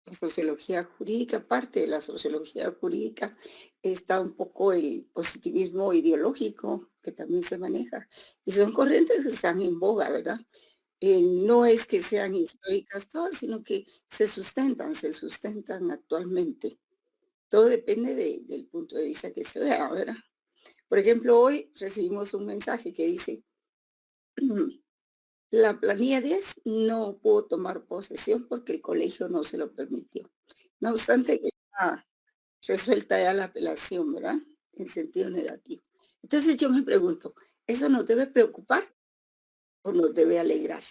la sociología jurídica, parte de la sociología jurídica, está un poco el positivismo ideológico que también se maneja. Y son corrientes que están en boga, ¿verdad? No es que sean históricas todas, sino que se sustentan actualmente. Todo depende del punto de vista que se vea, ¿verdad? Por ejemplo, hoy recibimos un mensaje que dice, la planilla 10 no pudo tomar posesión porque el colegio no se lo permitió. No obstante que está resuelta ya la apelación, ¿verdad? En sentido negativo. Entonces yo me pregunto, ¿eso nos debe preocupar o nos debe alegrar?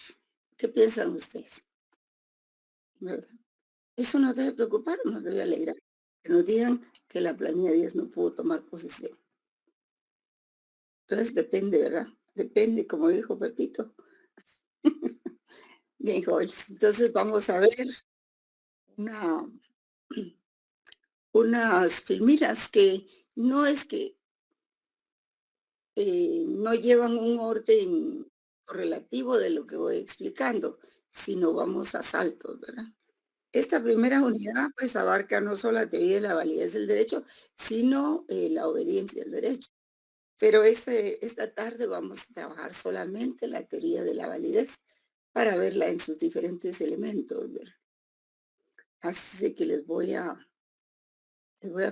¿Qué piensan ustedes? ¿Verdad? ¿Eso nos debe preocupar o nos debe alegrar? Que nos digan que la planilla 10 no pudo tomar posesión. Entonces depende, ¿verdad? Depende, como dijo Pepito. Bien, jóvenes. Entonces vamos a ver una, unas filminas que no es que no llevan un orden correlativo de lo que voy explicando, sino vamos a saltos, ¿verdad? Esta primera unidad pues abarca no solo la teoría de la validez del derecho, sino la obediencia del derecho. Pero esta tarde vamos a trabajar solamente la teoría de la validez para verla en sus diferentes elementos, ¿verdad? Así que les voy a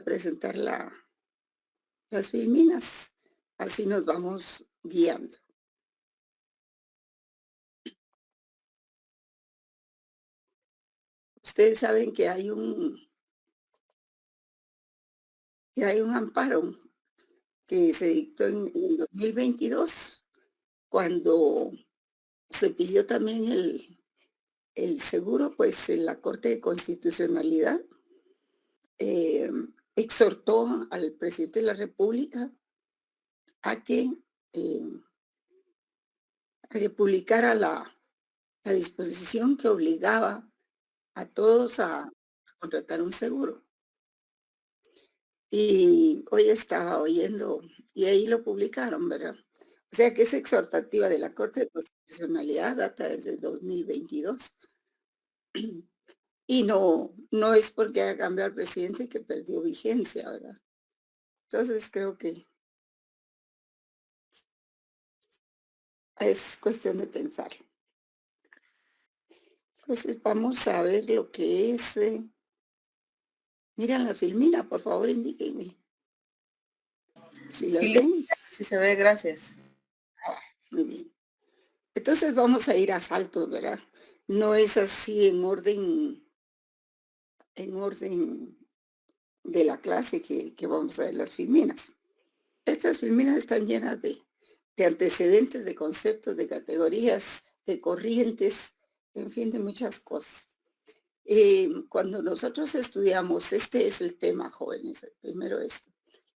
presentar las filminas, así nos vamos guiando. Ustedes saben que hay un amparo que se dictó en el 2022 cuando se pidió también el seguro, pues en la Corte de Constitucionalidad eh, exhortó al presidente de la República a que, eh, a que publicara la disposición que obligaba a todos a contratar un seguro. Y hoy estaba oyendo, y ahí lo publicaron, ¿verdad? O sea que esa exhortativa de la Corte de Constitucionalidad data desde el 2022. Y no es porque haya cambiado el presidente que perdió vigencia, ¿verdad? Entonces creo que es cuestión de pensar. Entonces vamos a ver lo que es. Miran la filmina, por favor, indíquenme si Sí, las ven. sí se ve, gracias. Ah, muy bien. Entonces vamos a ir a saltos, ¿verdad? No es así en orden de la clase que vamos a ver las filminas. Estas filminas están llenas de antecedentes, de conceptos, de categorías, de corrientes, en fin, de muchas cosas. Cuando nosotros estudiamos, este es el tema, jóvenes, el primero esto,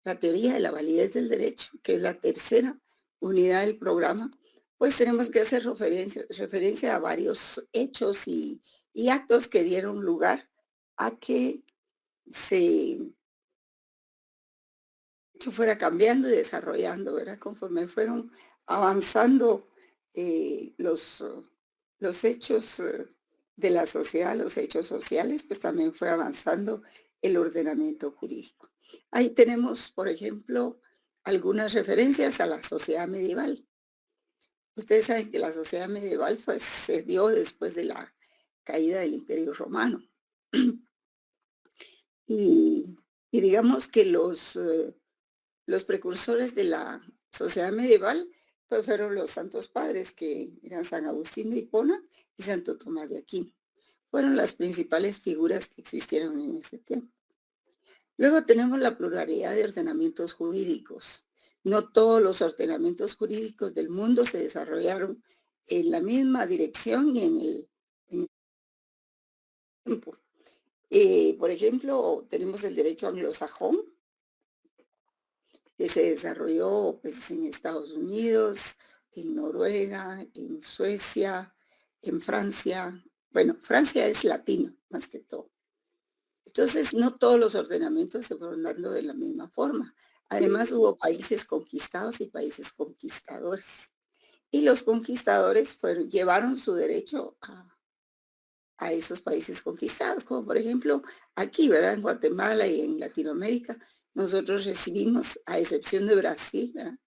la teoría de la validez del derecho, que es la tercera unidad del programa, pues tenemos que hacer referencia a varios hechos y actos que dieron lugar a que se hecho fuera cambiando y desarrollando, ¿verdad? Conforme fueron avanzando los hechos de la sociedad, los hechos sociales, pues también fue avanzando el ordenamiento jurídico. Ahí tenemos, por ejemplo, algunas referencias a la sociedad medieval. Ustedes saben que la sociedad medieval pues, se dio después de la caída del Imperio Romano. Y, y digamos que los precursores de la sociedad medieval pues fueron los santos padres, que eran San Agustín de Hipona y Santo Tomás de Aquino. Fueron las principales figuras que existieron en ese tiempo. Luego tenemos la pluralidad de ordenamientos jurídicos. No todos los ordenamientos jurídicos del mundo se desarrollaron en la misma dirección y en el tiempo. Por ejemplo, tenemos el derecho anglosajón, que se desarrolló pues, en Estados Unidos, en Noruega, en Suecia, en Francia. Bueno, Francia es latino más que todo. Entonces, no todos los ordenamientos se fueron dando de la misma forma. Además, hubo países conquistados y países conquistadores. y los conquistadores llevaron su derecho a esos países conquistados, como por ejemplo aquí, ¿verdad? En Guatemala y en Latinoamérica, nosotros recibimos, a excepción de Brasil, ¿verdad?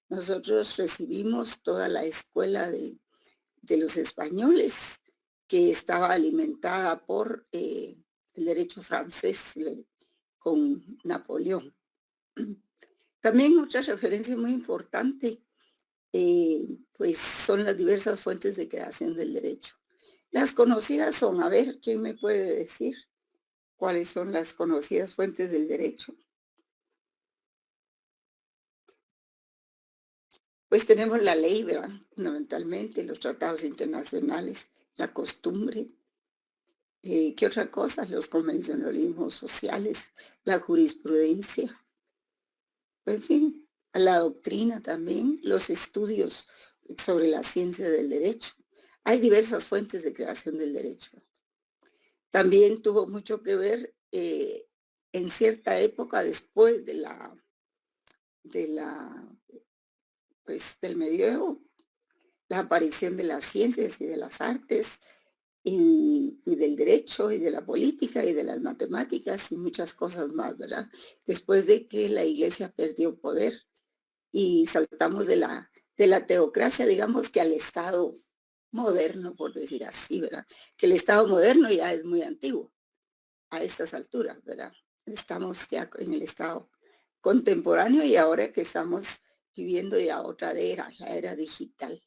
Nosotros recibimos toda la escuela de los españoles que estaba alimentada por el derecho francés con Napoleón. También otra referencia muy importante, pues son las diversas fuentes de creación del derecho. Las conocidas son, a ver, ¿quién me puede decir cuáles son las conocidas fuentes del derecho? Pues tenemos la ley, ¿verdad? Fundamentalmente, los tratados internacionales, la costumbre, ¿qué otra cosa? Los convencionalismos sociales, la jurisprudencia, en fin, la doctrina también, los estudios sobre la ciencia del derecho. Hay diversas fuentes de creación del derecho. También tuvo mucho que ver en cierta época después de la, pues, del medioevo, la aparición de las ciencias y de las artes y del derecho y de la política y de las matemáticas y muchas cosas más, ¿verdad? Después de que la iglesia perdió poder y saltamos de la teocracia, digamos que al Estado moderno, por decir así, ¿verdad? Que el Estado moderno ya es muy antiguo a estas alturas, ¿verdad? Estamos ya en el Estado contemporáneo y ahora que estamos viviendo ya otra era, la era digital.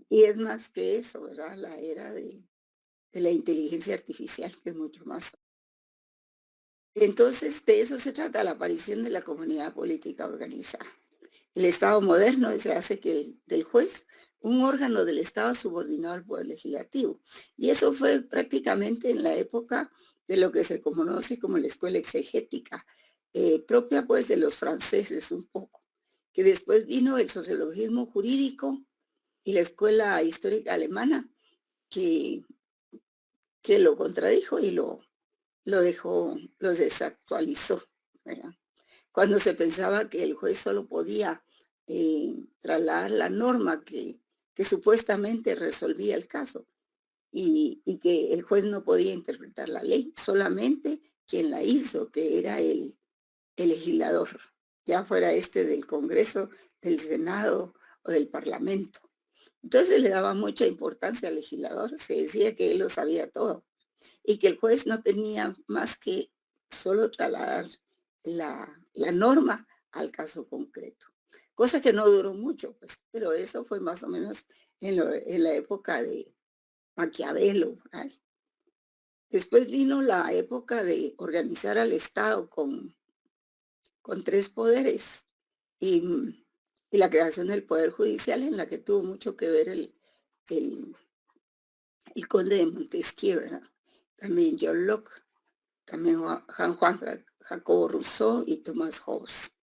Y es más que eso, ¿verdad? La era de la inteligencia artificial, que es mucho más. Entonces, de eso se trata la aparición de la comunidad política organizada. El Estado moderno se hace que del juez un órgano del Estado subordinado al poder legislativo. Y eso fue prácticamente en la época de lo que se conoce como la escuela exegética, propia pues de los franceses un poco, que después vino el sociologismo jurídico y la escuela histórica alemana, que, que lo contradijo y lo dejó, lo desactualizó, ¿verdad? Cuando se pensaba que el juez solo podía trasladar la norma que supuestamente resolvía el caso y que el juez no podía interpretar la ley, solamente quien la hizo, que era el legislador, ya fuera este del Congreso, del Senado o del Parlamento. Entonces le daba mucha importancia al legislador, se decía que él lo sabía todo y que el juez no tenía más que solo trasladar la norma al caso concreto. Cosa que no duró mucho, pues, pero eso fue más o menos en la época de Maquiavelo, por ahí. Después vino la época de organizar al Estado con tres poderes y, y la creación del Poder Judicial en la que tuvo mucho que ver el, el conde de Montesquieu, ¿verdad? También John Locke, también Jacobo Rousseau y Thomas Hobbes.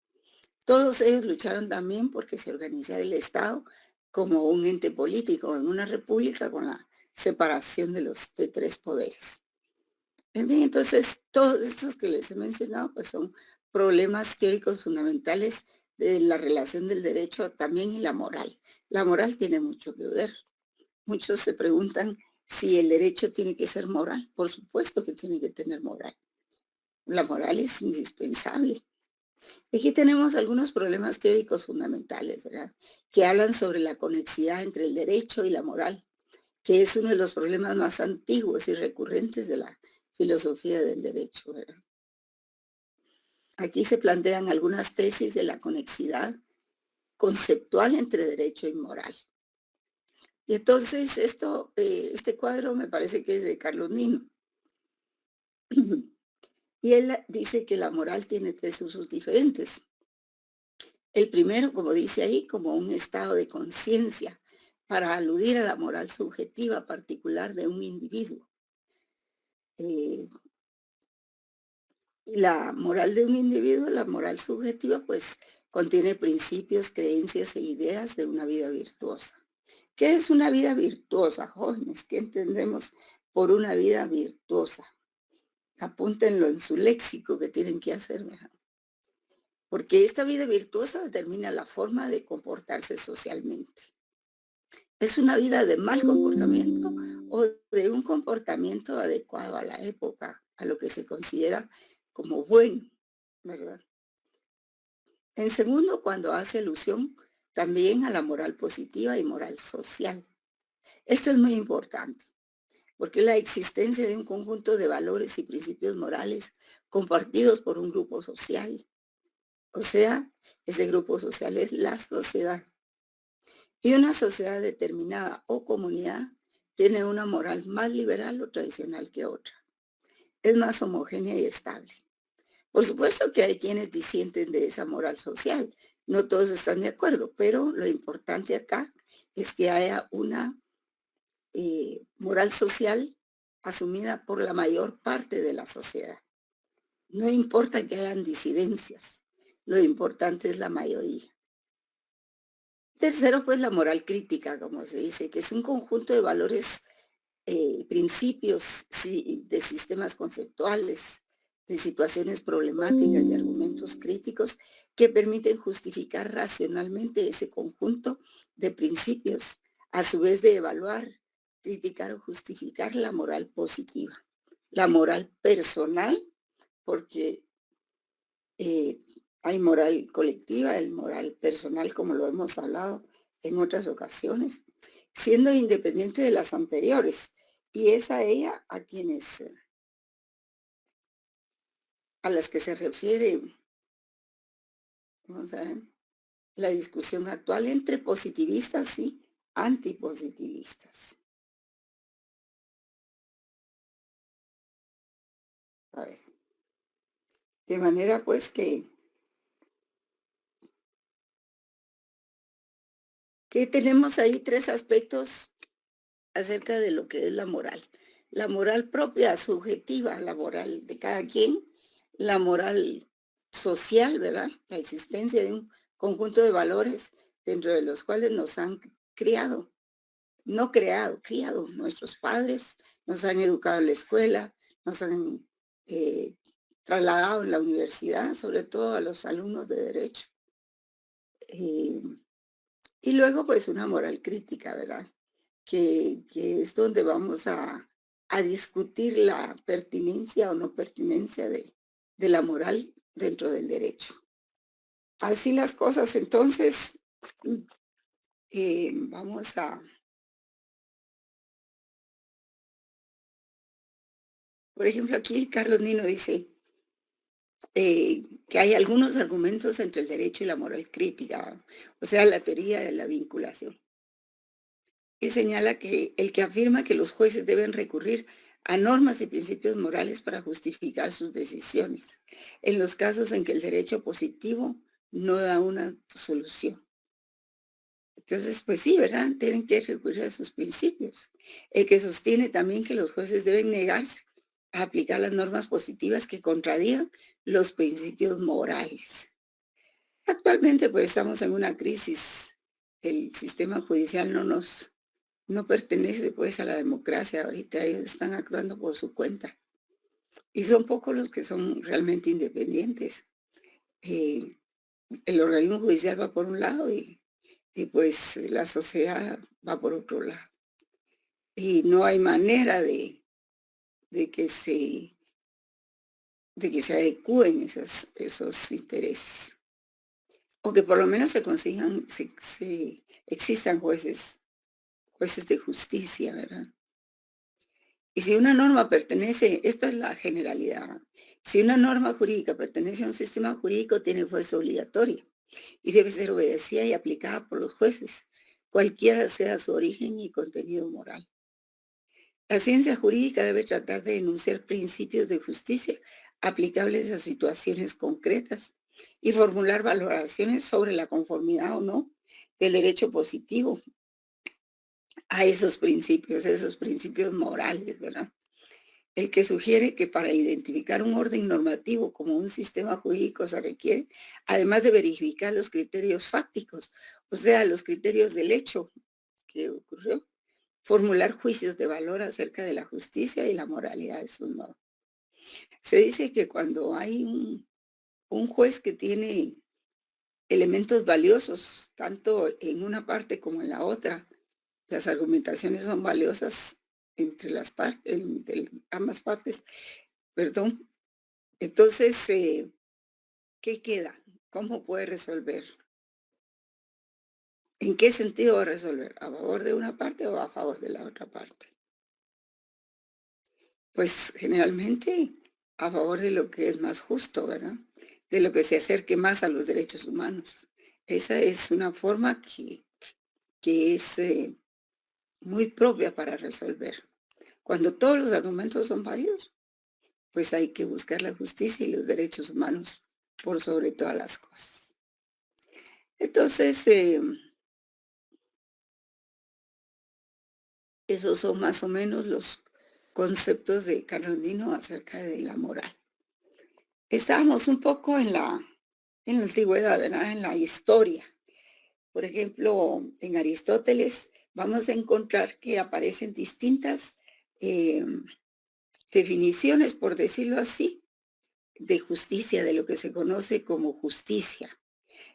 Todos ellos lucharon también porque se organizara el Estado como un ente político en una república con la separación de tres poderes. En fin, entonces, todos estos que les he mencionado pues son problemas teóricos fundamentales de la relación del derecho también y la moral. La moral tiene mucho que ver. Muchos se preguntan si el derecho tiene que ser moral. Por supuesto que tiene que tener moral. La moral es indispensable. Aquí tenemos algunos problemas teóricos fundamentales, ¿verdad? Que hablan sobre la conexidad entre el derecho y la moral, que es uno de los problemas más antiguos y recurrentes de la filosofía del derecho, ¿verdad? Aquí se plantean algunas tesis de la conexidad conceptual entre derecho y moral. Y entonces este cuadro me parece que es de Carlos Nino. Y él dice que la moral tiene tres usos diferentes. El primero, como dice ahí, como un estado de conciencia para aludir a la moral subjetiva particular de un individuo. Eh, y la moral de un individuo, la moral subjetiva, pues contiene principios, creencias e ideas de una vida virtuosa. ¿Qué es una vida virtuosa, jóvenes? ¿Qué entendemos por una vida virtuosa? Apúntenlo en su léxico que tienen que hacer. ¿Verdad? porque esta vida virtuosa determina la forma de comportarse socialmente. ¿Es una vida de mal comportamiento o de un comportamiento adecuado a la época, a lo que se considera como bueno, verdad? En segundo, cuando hace alusión también a la moral positiva y moral social. Esto es muy importante, porque la existencia de un conjunto de valores y principios morales compartidos por un grupo social. O sea, ese grupo social es la sociedad. Y una sociedad determinada o comunidad tiene una moral más liberal o tradicional que otra. Es más homogénea y estable. Por supuesto que hay quienes disienten de esa moral social. No todos están de acuerdo, pero lo importante acá es que haya una moral social asumida por la mayor parte de la sociedad. No importa que hayan disidencias, lo importante es la mayoría. Tercero, pues la moral crítica, como se dice, que es un conjunto de valores, principios sí, de sistemas conceptuales, de situaciones problemáticas y argumentos críticos que permiten justificar racionalmente ese conjunto de principios, a su vez de evaluar, criticar o justificar la moral positiva, la moral personal, porque eh, hay moral colectiva, el moral personal, como lo hemos hablado en otras ocasiones, siendo independiente de las anteriores. Y es a ella a quienes, a las que se refiere, vamos a ver, la discusión actual entre positivistas y antipositivistas. A ver, de manera pues que tenemos ahí tres aspectos acerca de lo que es la moral. La moral propia, subjetiva, la moral de cada quien, la moral social, ¿verdad? La existencia de un conjunto de valores dentro de los cuales nos han criado, no creado, criado. Nuestros padres nos han educado en la escuela, nos han eh, trasladado en la universidad, sobre todo a los alumnos de derecho. Eh, y luego, pues, una moral crítica, ¿verdad? Que es donde vamos a discutir la pertinencia o no pertinencia de la moral dentro del derecho. Así las cosas, entonces, mm, vamos a, por ejemplo, aquí Carlos Nino dice que hay algunos argumentos entre el derecho y la moral crítica, o sea, la teoría de la vinculación. Y señala que el que afirma que los jueces deben recurrir a normas y principios morales para justificar sus decisiones, en los casos en que el derecho positivo no da una solución. Entonces, pues sí, ¿verdad? Tienen que recurrir a sus principios. El que sostiene también que los jueces deben negarse a aplicar las normas positivas que contradigan los principios morales. Actualmente, pues estamos en una crisis. El sistema judicial no pertenece pues a la democracia, ahorita ellos están actuando por su cuenta y son pocos los que son realmente independientes. Eh, el organismo judicial va por un lado y pues la sociedad va por otro lado. Y no hay manera de que se, de que se adecúen esos intereses o que por lo menos se consigan, existan jueces de justicia, ¿verdad? Y si una norma pertenece, esta es la generalidad, si una norma jurídica pertenece a un sistema jurídico, tiene fuerza obligatoria y debe ser obedecida y aplicada por los jueces, cualquiera sea su origen y contenido moral. La ciencia jurídica debe tratar de enunciar principios de justicia aplicables a situaciones concretas y formular valoraciones sobre la conformidad o no del derecho positivo a esos principios morales, ¿verdad? El que sugiere que para identificar un orden normativo como un sistema jurídico se requiere, además de verificar los criterios fácticos, o sea, los criterios del hecho que ocurrió, formular juicios de valor acerca de la justicia y la moralidad de sus normas. Se dice que cuando hay un juez que tiene elementos valiosos, tanto en una parte como en la otra. Las argumentaciones son valiosas entre las partes, entre ambas partes, perdón. Entonces, ¿qué queda? ¿Cómo puede resolver? ¿En qué sentido va a resolver? ¿A favor de una parte o a favor de la otra parte? Pues generalmente a favor de lo que es más justo, ¿verdad? De lo que se acerque más a los derechos humanos. Esa es una forma que es muy propia para resolver. Cuando todos los argumentos son válidos, pues hay que buscar la justicia y los derechos humanos por sobre todas las cosas. Entonces, esos son más o menos los conceptos de Carolino acerca de la moral. Estábamos un poco en la antigüedad, ¿verdad? En la historia. Por ejemplo, en Aristóteles vamos a encontrar que aparecen distintas eh, definiciones, por decirlo así, de justicia, de lo que se conoce como justicia.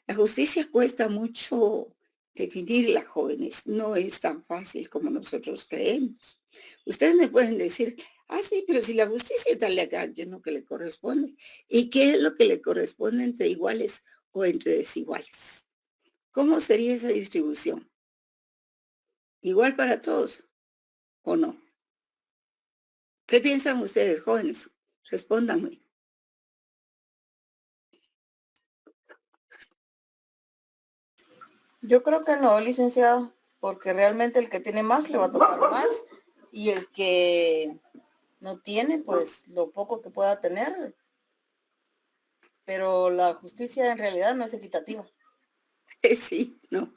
La justicia cuesta mucho definirla, jóvenes. No es tan fácil como nosotros creemos. Ustedes me pueden decir, ah, sí, pero si la justicia es darle a cada quien lo que le corresponde. ¿Y qué es lo que le corresponde entre iguales o entre desiguales? ¿Cómo sería esa distribución? ¿Igual para todos o no? ¿Qué piensan ustedes, jóvenes? Respóndanme. Yo creo que no, licenciado, porque realmente el que tiene más le va a tocar más y el que no tiene, pues lo poco que pueda tener, pero la justicia en realidad no es equitativa. Sí, no.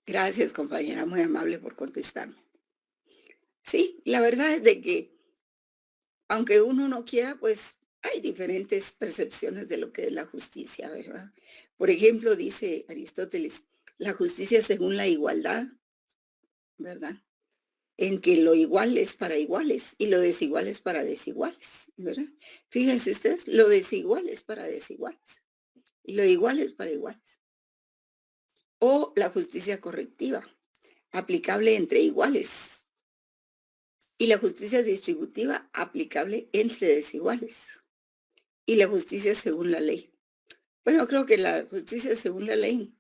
Gracias, compañera, muy amable por contestarme. Sí, la verdad es de que aunque uno no quiera, pues hay diferentes percepciones de lo que es la justicia, ¿verdad? Por ejemplo, dice Aristóteles, la justicia según la igualdad, ¿verdad? En que lo igual es para iguales y lo desigual es para desiguales, ¿verdad? Fíjense ustedes, lo desigual es para desiguales y lo igual es para iguales. O la justicia correctiva, aplicable entre iguales, y la justicia distributiva, aplicable entre desiguales, y la justicia según la ley. Bueno, creo que la justicia según la ley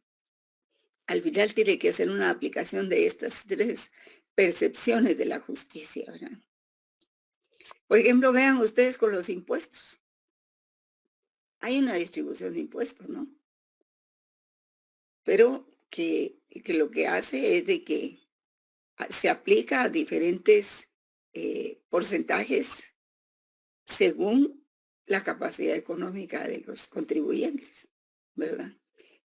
al final tiene que hacer una aplicación de estas tres percepciones de la justicia, ¿verdad? Por ejemplo, vean ustedes con los impuestos. Hay una distribución de impuestos, ¿no? Pero que lo que hace es de que se aplica a diferentes porcentajes según la capacidad económica de los contribuyentes, ¿verdad?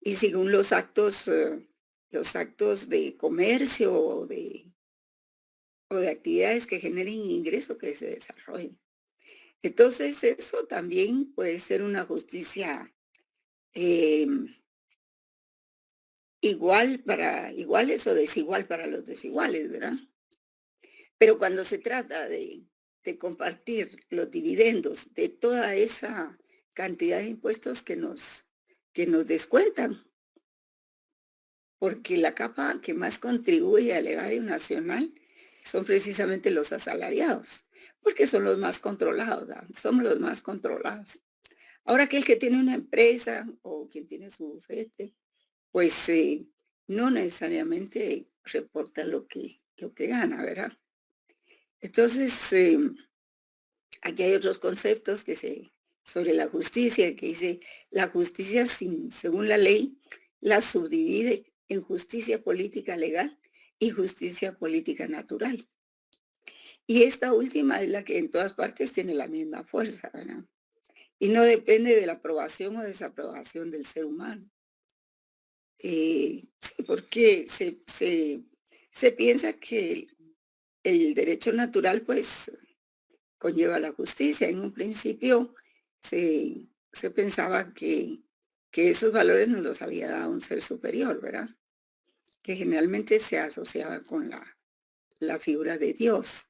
Y según los actos de comercio o de actividades que generen ingreso que se desarrollen. Entonces, eso también puede ser una justicia eh, igual para iguales o desigual para los desiguales, ¿verdad? Pero cuando se trata de compartir los dividendos de toda esa cantidad de impuestos que nos descuentan, porque la capa que más contribuye al erario nacional son precisamente los asalariados, porque son los más controlados, ¿verdad? Somos los más controlados. Ahora aquel que tiene una empresa o quien tiene su bufete, pues no necesariamente reporta lo que gana, ¿verdad? Entonces, aquí hay otros conceptos sobre la justicia, que dice, la justicia según la ley la subdivide en justicia política legal y justicia política natural. Y esta última es la que en todas partes tiene la misma fuerza, ¿verdad? Y no depende de la aprobación o desaprobación del ser humano. Sí, porque se piensa que el derecho natural, pues, conlleva la justicia. En un principio se pensaba que esos valores nos los había dado un ser superior, ¿verdad? Que generalmente se asociaba con la figura de Dios.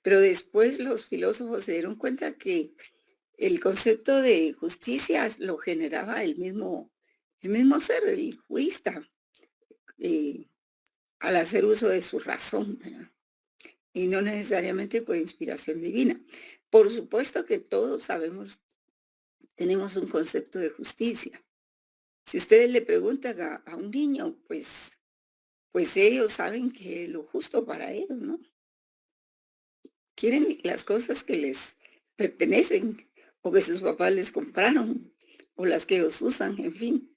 Pero después los filósofos se dieron cuenta que el concepto de justicia lo generaba el mismo ser, el jurista, eh, al hacer uso de su razón, ¿verdad? Y no necesariamente por inspiración divina. Por supuesto que todos sabemos, tenemos un concepto de justicia. Si ustedes le preguntan a un niño, pues ellos saben que es lo justo para ellos, ¿no? Quieren las cosas que les pertenecen o que sus papás les compraron o las que ellos usan, en fin.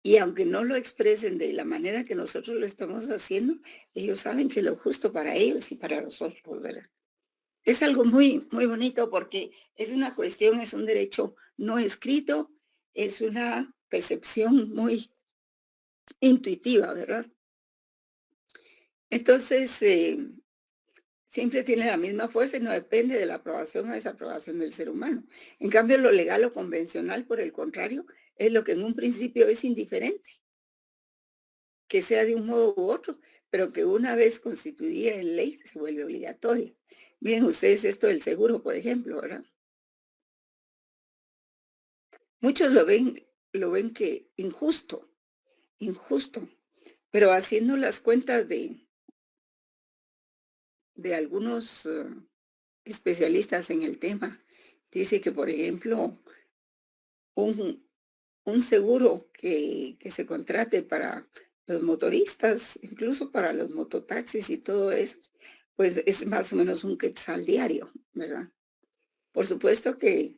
Y aunque no lo expresen de la manera que nosotros lo estamos haciendo, ellos saben que es lo justo para ellos y para nosotros, ¿verdad? Es algo muy, muy bonito porque es una cuestión, es un derecho no escrito, es una percepción muy intuitiva, ¿verdad? Entonces, siempre tiene la misma fuerza y no depende de la aprobación o desaprobación del ser humano. En cambio, lo legal o convencional, por el contrario, es lo que en un principio es indiferente, que sea de un modo u otro, pero que una vez constituida en ley se vuelve obligatoria. Miren ustedes esto del seguro, por ejemplo, ¿verdad? Muchos lo ven que injusto, injusto, pero haciendo las cuentas de algunos especialistas en el tema, dice que, por ejemplo, un, un seguro que se contrate para los motoristas, incluso para los mototaxis y todo eso, pues es más o menos un quetzal diario, ¿verdad? Por supuesto que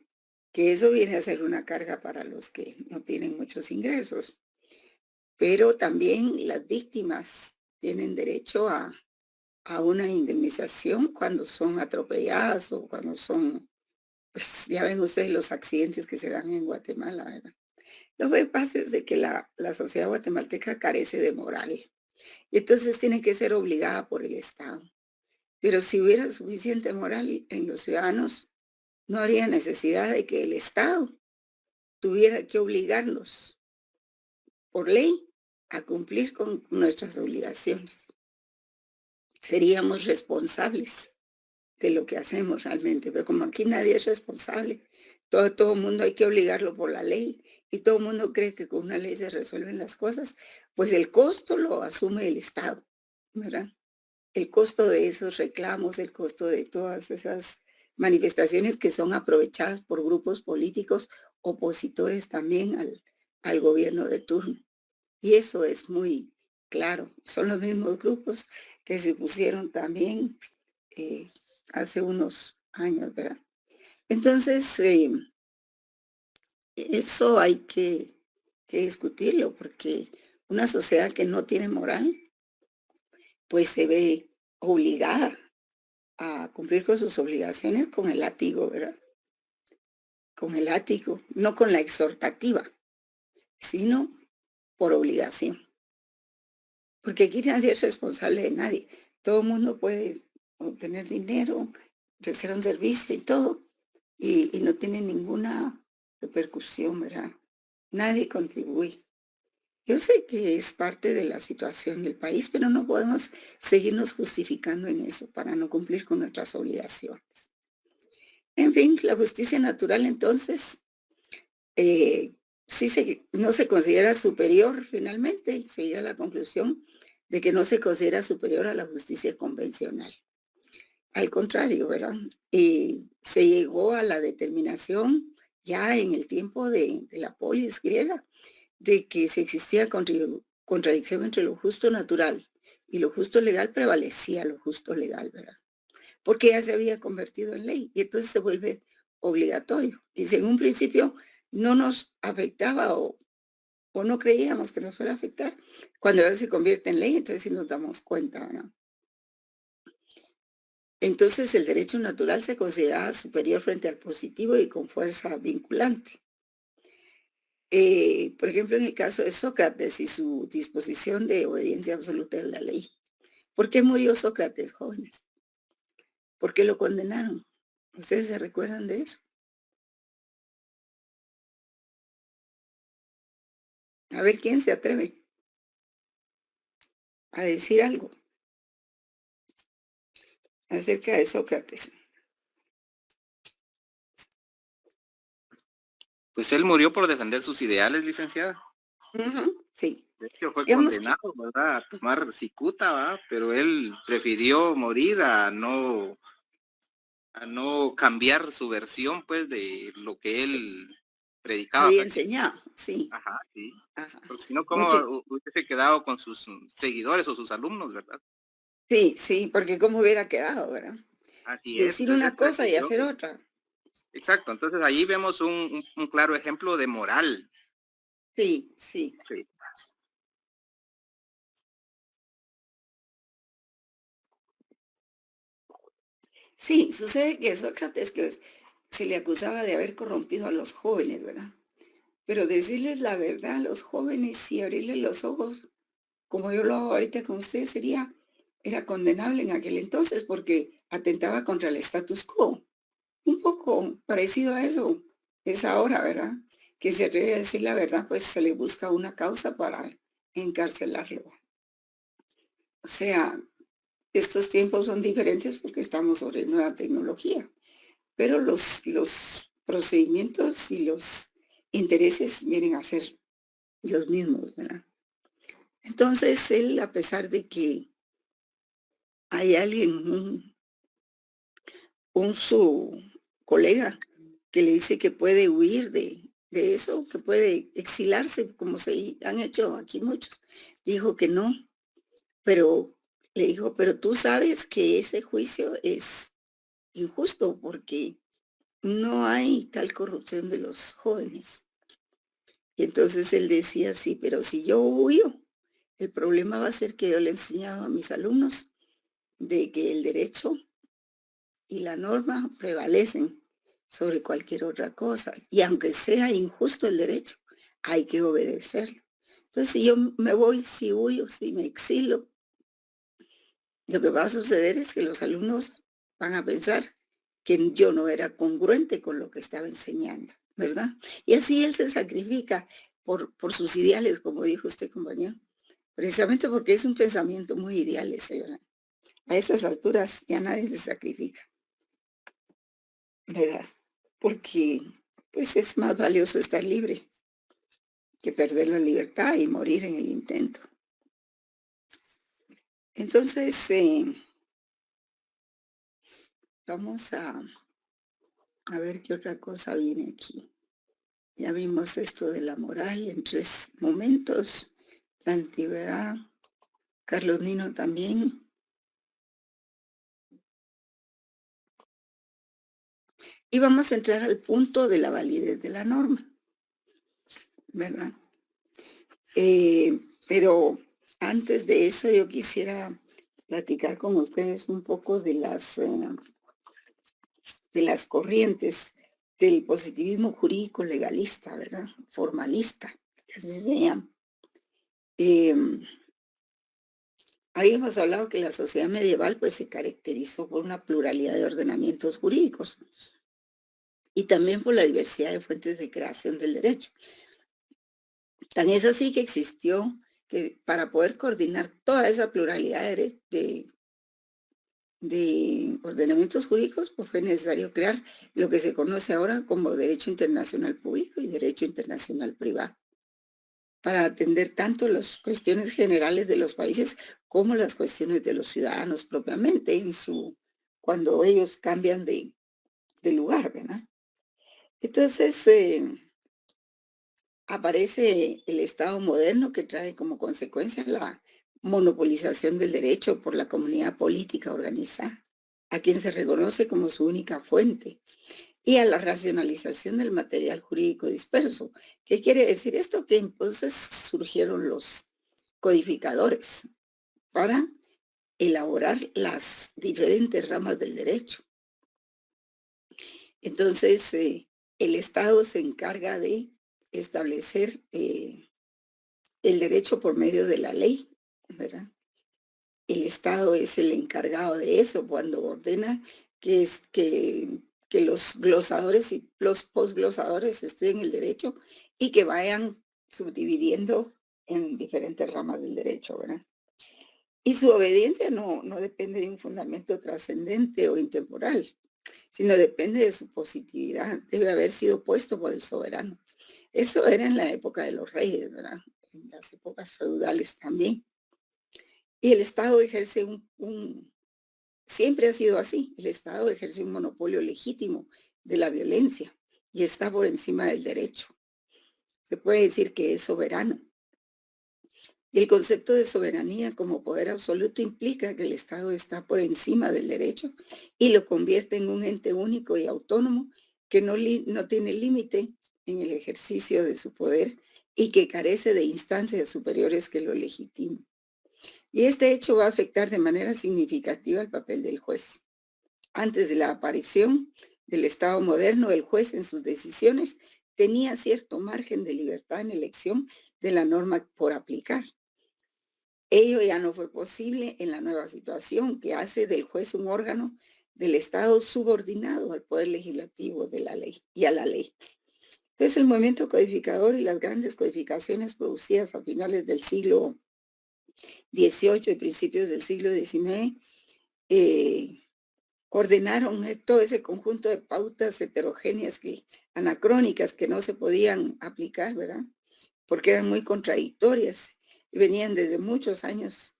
eso viene a ser una carga para los que no tienen muchos ingresos, pero también las víctimas tienen derecho a una indemnización cuando son atropelladas o cuando son, pues ya ven ustedes los accidentes que se dan en Guatemala, ¿verdad? Lo que pasa es de que la sociedad guatemalteca carece de moral y entonces tiene que ser obligada por el Estado. Pero si hubiera suficiente moral en los ciudadanos, no habría necesidad de que el Estado tuviera que obligarnos por ley a cumplir con nuestras obligaciones. Seríamos responsables de lo que hacemos realmente, pero como aquí nadie es responsable, todo el mundo hay que obligarlo por la ley y todo el mundo cree que con una ley se resuelven las cosas, pues el costo lo asume el Estado, ¿verdad? El costo de esos reclamos, el costo de todas esas manifestaciones que son aprovechadas por grupos políticos opositores también al gobierno de turno. Y eso es muy claro. Son los mismos grupos que se pusieron también eh, hace unos años, ¿verdad? Entonces, eso hay que discutirlo porque una sociedad que no tiene moral, pues se ve obligada a cumplir con sus obligaciones con el látigo, ¿verdad? Con el látigo, no con la exhortativa, sino por obligación. Porque aquí nadie es responsable de nadie. Todo el mundo puede obtener dinero, ofrecer un servicio y todo, y no tiene ninguna repercusión, ¿verdad? Nadie contribuye. Yo sé que es parte de la situación del país, pero no podemos seguirnos justificando en eso para no cumplir con nuestras obligaciones. En fin, la justicia natural entonces eh, no se considera superior finalmente, se llega a la conclusión de que no se considera superior a la justicia convencional. Al contrario, ¿verdad? Y se llegó a la determinación ya en el tiempo de la polis griega de que si existía contradicción entre lo justo natural y lo justo legal, prevalecía lo justo legal, ¿verdad? Porque ya se había convertido en ley y entonces se vuelve obligatorio. Y si en un principio no nos afectaba o no creíamos que nos fuera a afectar, cuando ya se convierte en ley, entonces sí nos damos cuenta, ¿no? Entonces el derecho natural se consideraba superior frente al positivo y con fuerza vinculante. Por ejemplo, en el caso de Sócrates y su disposición de obediencia absoluta de la ley. ¿Por qué murió Sócrates, jóvenes? ¿Por qué lo condenaron? ¿Ustedes se recuerdan de eso? A ver quién se atreve a decir algo acerca de Sócrates. Pues él murió por defender sus ideales, licenciada. Ujú, sí. De hecho, fue Digamos que condenado, ¿verdad? A tomar cicuta, ¿va? Pero él prefirió morir a no cambiar su versión, pues, de lo que él predicaba había prácticamente. enseñado, sí. Ajá, sí. Ajá. Porque si no, ¿cómo Mucho, hubiese quedado con sus seguidores o sus alumnos, verdad? sí, sí, porque cómo hubiera quedado, ¿verdad? Así es. Decir Entonces una él cosa y prefirió. hacer otra. Exacto. Entonces ahí vemos un claro ejemplo de moral. Sí, sí. Sí. Sí, sucede que Sócrates se le acusaba de haber corrompido a los jóvenes, ¿verdad? Pero decirles la verdad a los jóvenes y abrirles los ojos, como yo lo hago ahorita con ustedes, era condenable en aquel entonces porque atentaba contra el status quo. Un poco parecido a eso es ahora, ¿verdad? Que se atreve a decir la verdad, pues se le busca una causa para encarcelarlo. O sea, estos tiempos son diferentes porque estamos sobre nueva tecnología, pero los procedimientos y los intereses vienen a ser los mismos, ¿verdad? Entonces, él, a pesar de que hay alguien, su colega, que le dice que puede huir de eso, que puede exilarse, como se han hecho aquí muchos, dijo que no, pero le dijo, pero tú sabes que ese juicio es injusto porque no hay tal corrupción de los jóvenes. Y entonces él decía, sí, pero si yo huyo, el problema va a ser que yo le he enseñado a mis alumnos de que el derecho y la norma prevalecen sobre cualquier otra cosa. Y aunque sea injusto el derecho, hay que obedecerlo. Entonces, si yo me voy, si huyo, si me exilo, lo que va a suceder es que los alumnos van a pensar que yo no era congruente con lo que estaba enseñando, ¿verdad? Y así él se sacrifica por sus ideales, como dijo usted, compañero, precisamente porque es un pensamiento muy ideal ese, ¿verdad? A esas alturas ya nadie se sacrifica, ¿verdad? Porque pues es más valioso estar libre que perder la libertad y morir en el intento. Entonces, vamos a ver qué otra cosa viene aquí. Ya vimos esto de la moral en 3 momentos, la antigüedad, Carlos Nino también. Y vamos a entrar al punto de la validez de la norma, ¿verdad? Pero antes de eso yo quisiera platicar con ustedes un poco de las corrientes del positivismo jurídico legalista, ¿verdad? Formalista, así se llama. Ahí hemos hablado que la sociedad medieval pues se caracterizó por una pluralidad de ordenamientos jurídicos y también por la diversidad de fuentes de creación del derecho. Tan es así que existió que para poder coordinar toda esa pluralidad de ordenamientos jurídicos, pues fue necesario crear lo que se conoce ahora como derecho internacional público y derecho internacional privado, para atender tanto las cuestiones generales de los países como las cuestiones de los ciudadanos propiamente cuando ellos cambian de lugar, ¿verdad? Entonces, aparece el Estado moderno que trae como consecuencia la monopolización del derecho por la comunidad política organizada, a quien se reconoce como su única fuente, y a la racionalización del material jurídico disperso. ¿Qué quiere decir esto? Que entonces surgieron los codificadores para elaborar las diferentes ramas del derecho. Entonces, el Estado se encarga de establecer el derecho por medio de la ley, ¿verdad? El Estado es el encargado de eso cuando ordena que los glosadores y los posglosadores estudien el derecho y que vayan subdividiendo en diferentes ramas del derecho, ¿verdad? Y su obediencia no depende de un fundamento trascendente o intemporal, sino depende de su positividad. Debe haber sido puesto por el soberano. Eso era en la época de los reyes, ¿verdad? en las épocas feudales también. Y el Estado ejerce siempre ha sido así, el Estado ejerce un monopolio legítimo de la violencia y está por encima del derecho. Se puede decir que es soberano. Y el concepto de soberanía como poder absoluto implica que el Estado está por encima del derecho y lo convierte en un ente único y autónomo que no tiene límite en el ejercicio de su poder y que carece de instancias superiores que lo legitimen. Y este hecho va a afectar de manera significativa el papel del juez. Antes de la aparición del Estado moderno, el juez en sus decisiones tenía cierto margen de libertad en elección de la norma por aplicar. Ello ya no fue posible en la nueva situación que hace del juez un órgano del Estado subordinado al poder legislativo de la ley y a la ley. Entonces, el movimiento codificador y las grandes codificaciones producidas a finales del siglo XVIII y principios del siglo XIX ordenaron todo ese conjunto de pautas heterogéneas anacrónicas que no se podían aplicar, ¿verdad? Porque eran muy contradictorias y venían desde muchos años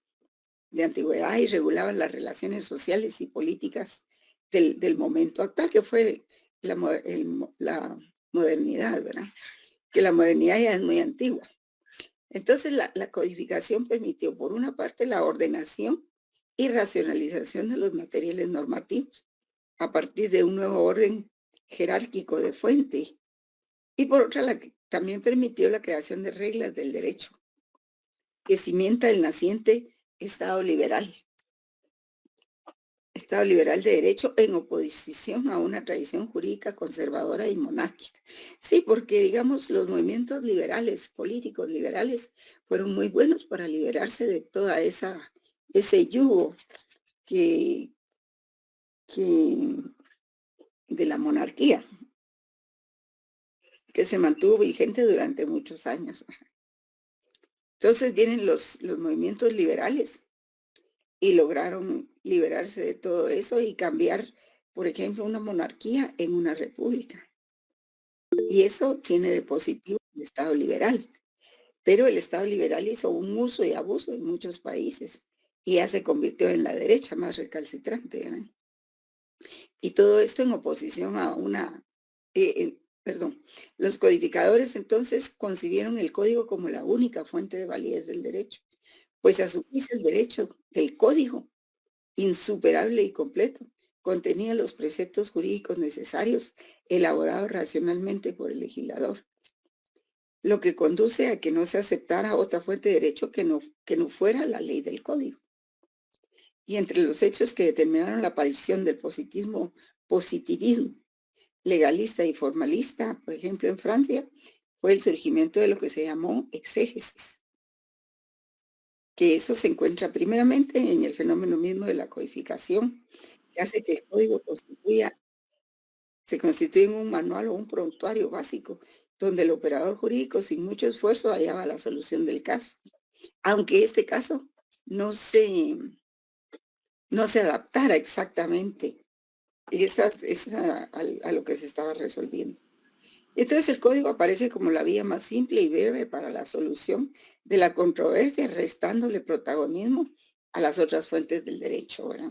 de antigüedad y regulaban las relaciones sociales y políticas del momento actual, que fue la modernidad, ¿verdad? Que la modernidad ya es muy antigua. Entonces, la codificación permitió, por una parte, la ordenación y racionalización de los materiales normativos a partir de un nuevo orden jerárquico de fuente, y por otra, también permitió la creación de reglas del derecho que cimienta el naciente Estado liberal de derecho en oposición a una tradición jurídica conservadora y monárquica. Sí, porque digamos los movimientos liberales, políticos liberales, fueron muy buenos para liberarse de toda ese yugo que, que de la monarquía, que se mantuvo vigente durante muchos años. Entonces vienen los movimientos liberales y lograron liberarse de todo eso y cambiar, por ejemplo, una monarquía en una república. Y eso tiene de positivo el Estado liberal. Pero el Estado liberal hizo un uso y abuso en muchos países y ya se convirtió en la derecha más recalcitrante, ¿verdad? Y todo esto en oposición a perdón, los codificadores entonces concibieron el código como la única fuente de validez del derecho, pues a su juicio el derecho del código, insuperable y completo, contenía los preceptos jurídicos necesarios elaborados racionalmente por el legislador, lo que conduce a que no se aceptara otra fuente de derecho que no fuera la ley del código. Y entre los hechos que determinaron la aparición del positivismo legalista y formalista, por ejemplo, en Francia, fue el surgimiento de lo que se llamó exégesis, que eso se encuentra primeramente en el fenómeno mismo de la codificación, que hace que el código se constituya en un manual o un prontuario básico, donde el operador jurídico sin mucho esfuerzo hallaba la solución del caso, aunque este caso no se, no se adaptara exactamente a lo que se estaba resolviendo. Entonces el código aparece como la vía más simple y breve para la solución de la controversia, restándole protagonismo a las otras fuentes del derecho, ¿verdad?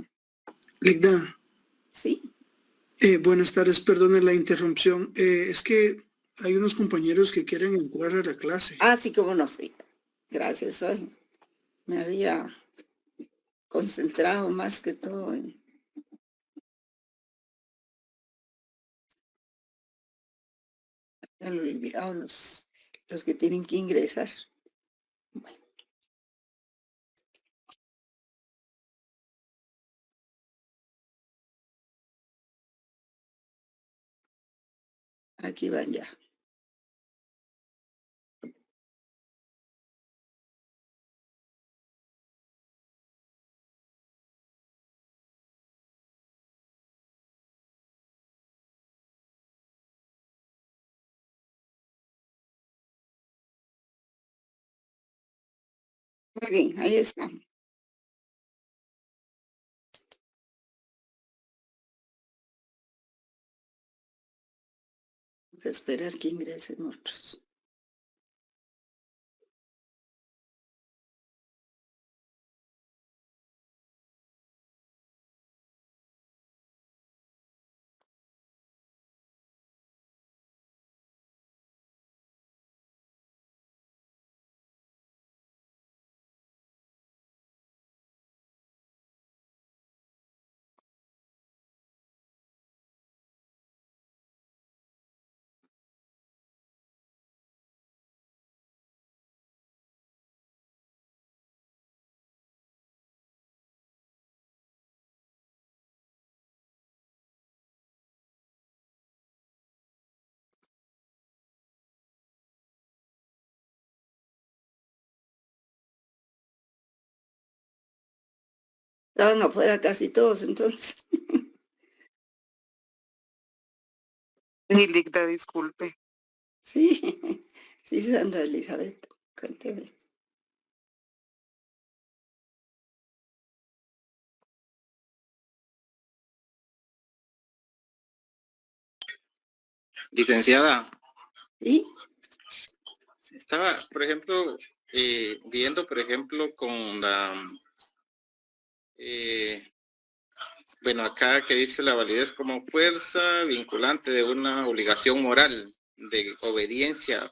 Ligda, Sí. buenas tardes, perdone la interrupción. Es que hay unos compañeros que quieren entrar a la clase. Ah, sí, cómo no, sí. Gracias, hoy me había concentrado más que todo en... Ya lo he olvidado los que tienen que ingresar. Bueno, aquí van ya. Muy bien, ahí están. Vamos a esperar que ingresen otros. Estaban afuera casi todos, entonces. Ni Ligda, disculpe. Sí, sí, Sandra Elizabeth, cuénteme. Licenciada, ¿Sí? estaba, por ejemplo, viendo, por ejemplo, con eh, bueno, acá que dice la validez como fuerza vinculante de una obligación moral de obediencia.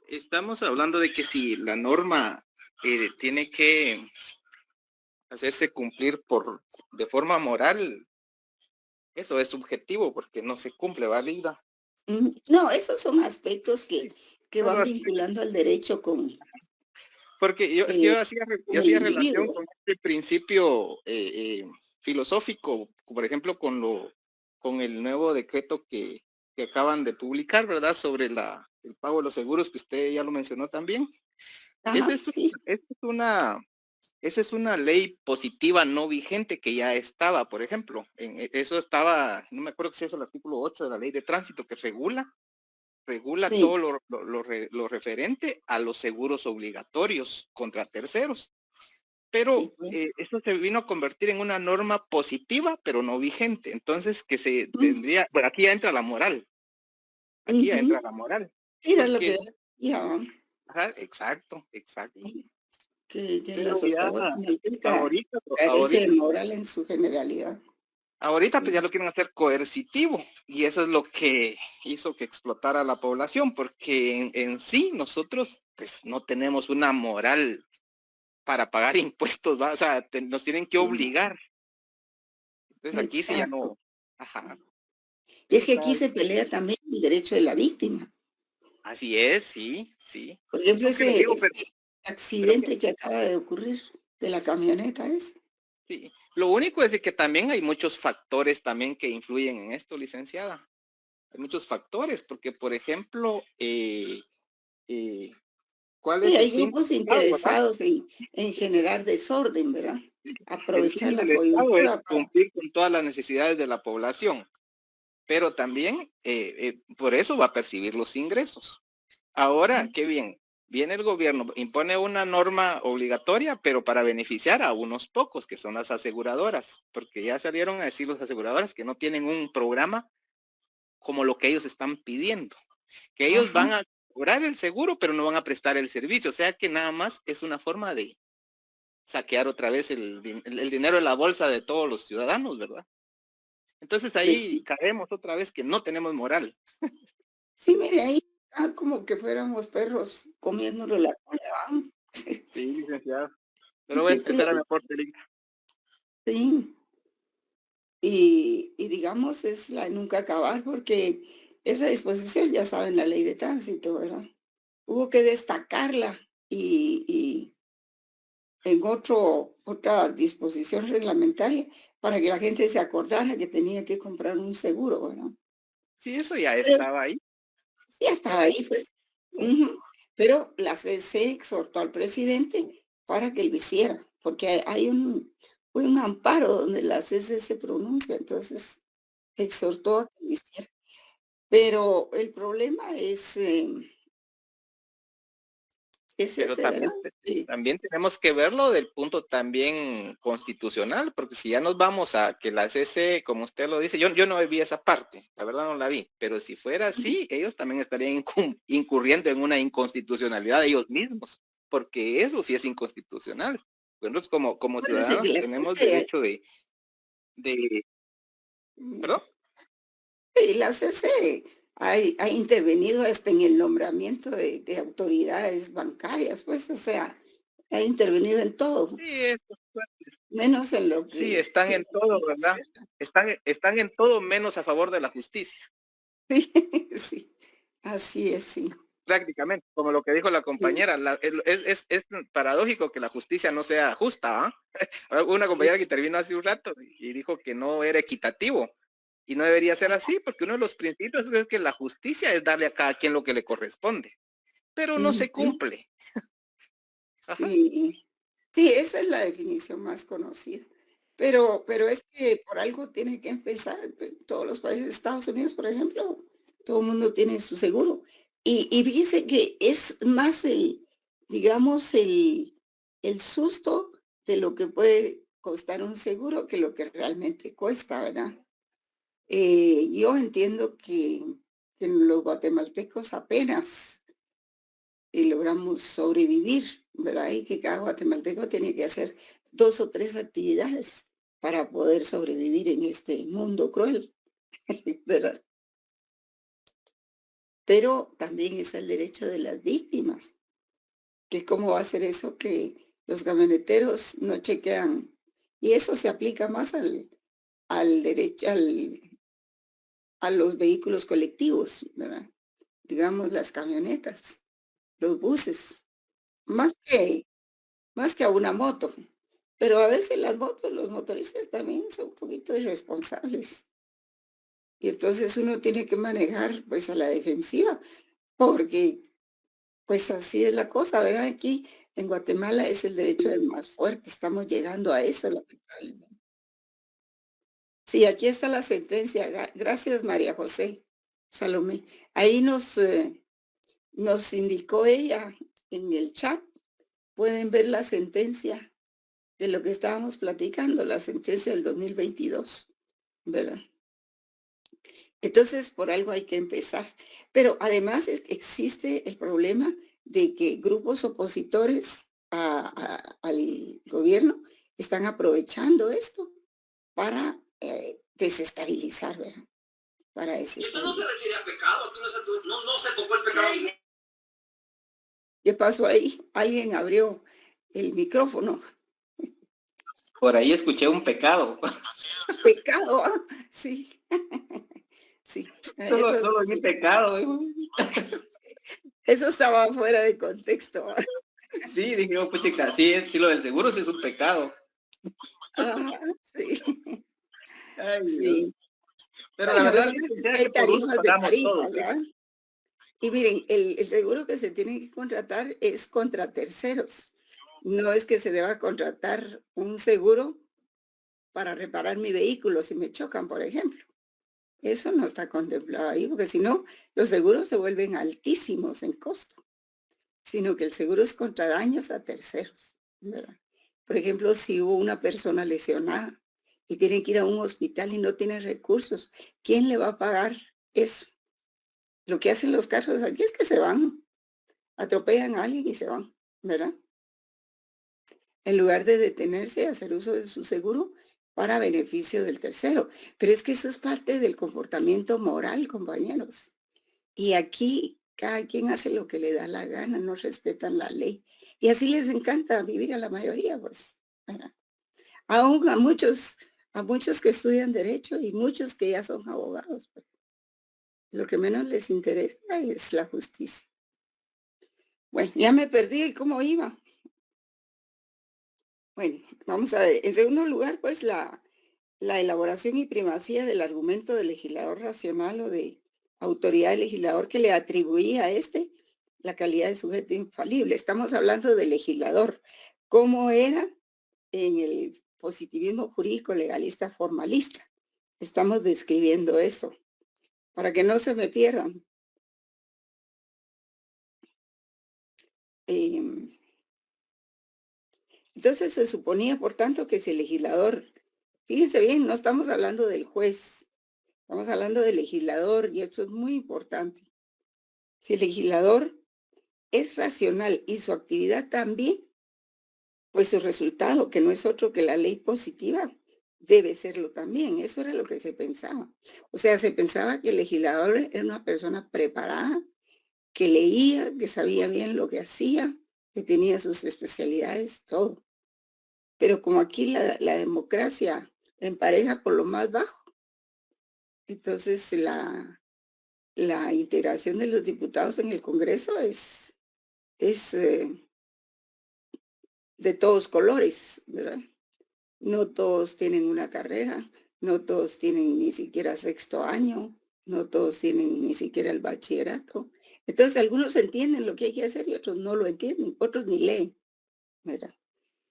Estamos hablando de que si la norma tiene que hacerse cumplir de forma moral, eso es subjetivo porque no se cumple, válida. No, esos son aspectos que Solo van así, vinculando al derecho porque es que eh, yo con el hacía relación individuo. con este principio filosófico, por ejemplo, con el nuevo decreto que acaban de publicar, ¿verdad? Sobre el pago de los seguros, que usted ya lo mencionó también. Ajá, Esa es, sí. esa es una, esa es una ley positiva no vigente que ya estaba, por ejemplo. Eso estaba, no me acuerdo si es el artículo 8 de la ley de tránsito que regula todo Sí, lo referente a los seguros obligatorios contra terceros. sí, Pero pues. eso se vino a convertir en una norma positiva, pero no vigente. Entonces, que se Mm, tendría, bueno, aquí ya entra la moral, aquí ya entra ujú. la moral, Era lo que porque, decía, ajá, exacto, exacto. sí, que la Pero ya sociedad guatemalteca ahorita, carece de ahorita, moral en su generalidad. ahorita pues ya Mm, lo quieren hacer coercitivo y eso es lo que hizo que explotara la población, porque en sí nosotros pues no tenemos una moral para pagar impuestos, ¿va? O sea, nos tienen que mm, obligar. Entonces aquí sí ya exacto. no, ajá, Y es eso que está, aquí se pelea también el derecho de la víctima. así es, sí, sí. Por ejemplo, Aunque le digo, ese pero que, accidente que acaba de ocurrir de la camioneta esa. sí. Lo único es de que también hay muchos factores también que influyen en esto, licenciada. Hay muchos factores, porque por ejemplo, eh, ¿cuál Sí, es el hay fin grupos del Estado, verdad? interesados en generar desorden, ¿verdad? El Aprovechar fin la del Estado es coyuntura para... cumplir con todas las necesidades de la población, pero también por eso va a percibir los ingresos. Ahora, qué bien, viene el gobierno, impone una norma obligatoria, pero para beneficiar a unos pocos, que son las aseguradoras, porque ya salieron a decir los aseguradoras que no tienen un programa como lo que ellos están pidiendo, que ellos Ajá, van a cobrar el seguro, pero no van a prestar el servicio, o sea que nada más es una forma de saquear otra vez el dinero de la bolsa de todos los ciudadanos, ¿verdad? Entonces pues ahí sí. caemos otra vez que no tenemos moral. Sí, mire, ahí como que fuéramos perros comiéndole la cola, ¿va? Sí, licenciado. Pero bueno, Siempre esa lo era mi digo. aporte, Lina. Sí, y digamos, es la de nunca acabar, porque esa disposición ya estaba en la ley de tránsito, ¿verdad? Hubo que destacarla y en otra disposición reglamentaria para que la gente se acordara que tenía que comprar un seguro, ¿verdad? Sí, eso ya Pero estaba ahí. sí, Estaba hasta ahí. ahí, pues. Ujú. Pero la CC exhortó al presidente para que lo hiciera, porque hay un amparo donde la CC se pronuncia, entonces exhortó a que lo hiciera. Pero el problema es Pero ese, ¿verdad? Sí. también tenemos que verlo del punto también constitucional, porque si ya nos vamos a que la CC, como usted lo dice, yo no vi esa parte, la verdad no la vi, pero si fuera Ujú. así, ellos también estarían incurriendo en una inconstitucionalidad de ellos mismos, porque eso sí es inconstitucional. Bueno, como Acuérdese que ciudadanos la tenemos CC, derecho de, mm, ¿perdón? y la CC ha intervenido hasta en el nombramiento de autoridades bancarias, pues, o sea, ha intervenido en todo, Sí, eso, menos en lo sí, que están en todo, debería ¿verdad? hacer. Están en todo menos a favor de la justicia. Sí, así es, sí. Prácticamente, como lo que dijo la Sí, compañera, es paradójico que la justicia no sea justa, ¿ah? Una sí, compañera que intervino hace un rato y dijo que no era equitativo y no debería ser así, porque uno de los principios es que la justicia es darle a cada quien lo que le corresponde, pero no se ujú, cumple. Ajá. sí. Sí, esa es la definición más conocida. pero es que por algo tiene que empezar. Todos los países de Estados Unidos, por ejemplo, todo el mundo tiene su seguro. Y fíjese que es más digamos, el susto de lo que puede costar un seguro que lo que realmente cuesta, ¿verdad? Yo entiendo que los guatemaltecos apenas logramos sobrevivir, ¿verdad? Y que cada guatemalteco tiene que hacer 2 o 3 actividades para poder sobrevivir en este mundo cruel, ¿verdad? Pero también es el derecho de las víctimas, que cómo va a ser eso que los camioneteros no chequean. Y eso se aplica más al derecho, a los vehículos colectivos, ¿verdad? Digamos las camionetas, los buses, más que, más que a una moto. Pero a veces las motos, los motoristas también son un poquito irresponsables. Y entonces uno tiene que manejar pues a la defensiva, porque pues así es la cosa, ¿verdad? Aquí en Guatemala es el derecho del más fuerte, estamos llegando a eso, lamentablemente. Sí, aquí está la sentencia. Gracias, María José Salomé. Ahí nos indicó ella en el chat. Pueden ver la sentencia de lo que estábamos platicando, la sentencia del 2022, ¿verdad? Entonces, por algo hay que empezar. Pero además existe el problema de que grupos opositores al gobierno están aprovechando esto para desestabilizar, ¿verdad? Para Y esto no se desestabilizar. refiere a pecado, aquí no se tocó el pecado. ¿Qué pasó ahí? Alguien abrió el micrófono. Por ahí escuché un pecado. Pecado, ¿ah? Sí. Sí. Solo vi pecado. Eso estaba fuera de contexto. ¿Ah? Sí, dije, oh, puchica, sí, lo del seguro sí es un pecado. Ajá, sí. Ay, Dios. Sí. Pero la Bueno, verdad, lo que pasa es licenciada, que que hay por uno tarifas de pagamos tarifas, todos. ¿verdad? Y miren, el seguro que se tiene que contratar es contra terceros. No es que se deba contratar un seguro para reparar mi vehículo si me chocan, por ejemplo. Eso no está contemplado ahí, porque si no, los seguros se vuelven altísimos en costo, sino que el seguro es contra daños a terceros, ¿verdad? Por ejemplo, si hubo una persona lesionada y tiene que ir a un hospital y no tiene recursos, ¿quién le va a pagar eso? Lo que hacen los carros aquí es que se van, atropellan a alguien y se van, ¿verdad? En lugar de detenerse y hacer uso de su seguro para beneficio del tercero. Pero es que eso es parte del comportamiento moral, compañeros. Y aquí cada quien hace lo que le da la gana, no respetan la ley. Y así les encanta vivir a la mayoría, pues. ¿Verdad? Aún a muchos que estudian derecho y muchos que ya son abogados, pues. Lo que menos les interesa es la justicia. Bueno, ya me perdí cómo iba. Bueno, vamos a ver. En segundo lugar, pues la elaboración y primacía del argumento del legislador racional o de autoridad del legislador que le atribuía a este la calidad de sujeto infalible. Estamos hablando del legislador, cómo era en el positivismo jurídico legalista formalista. Estamos describiendo eso, para que no se me pierdan. Em, Entonces se suponía, por tanto, que si el legislador, fíjense bien, no estamos hablando del juez, estamos hablando del legislador y esto es muy importante. Si el legislador es racional y su actividad también, pues su resultado, que no es otro que la ley positiva, debe serlo también. Eso era lo que se pensaba. O sea, se pensaba que el legislador era una persona preparada, que leía, que sabía bien lo que hacía, que tenía sus especialidades, todo. Pero como aquí la democracia empareja por lo más bajo, entonces la integración de los diputados en el Congreso es de todos colores, ¿verdad? No todos tienen una carrera, no todos tienen ni siquiera sexto año, no todos tienen ni siquiera el bachillerato. Entonces algunos entienden lo que hay que hacer y otros no lo entienden, otros ni leen, ¿verdad?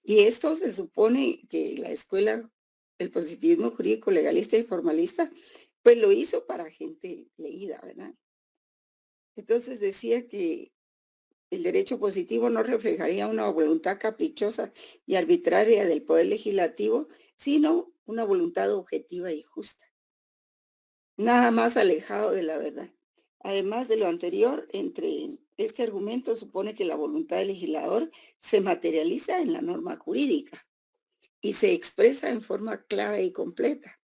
Y esto se supone que la escuela el positivismo jurídico legalista y formalista, pues lo hizo para gente leída, ¿verdad? Entonces decía que el derecho positivo no reflejaría una voluntad caprichosa y arbitraria del poder legislativo, sino una voluntad objetiva y justa, nada más alejado de la verdad. Además de lo anterior, entre este argumento supone que la voluntad del legislador se materializa en la norma jurídica y se expresa en forma clara y completa.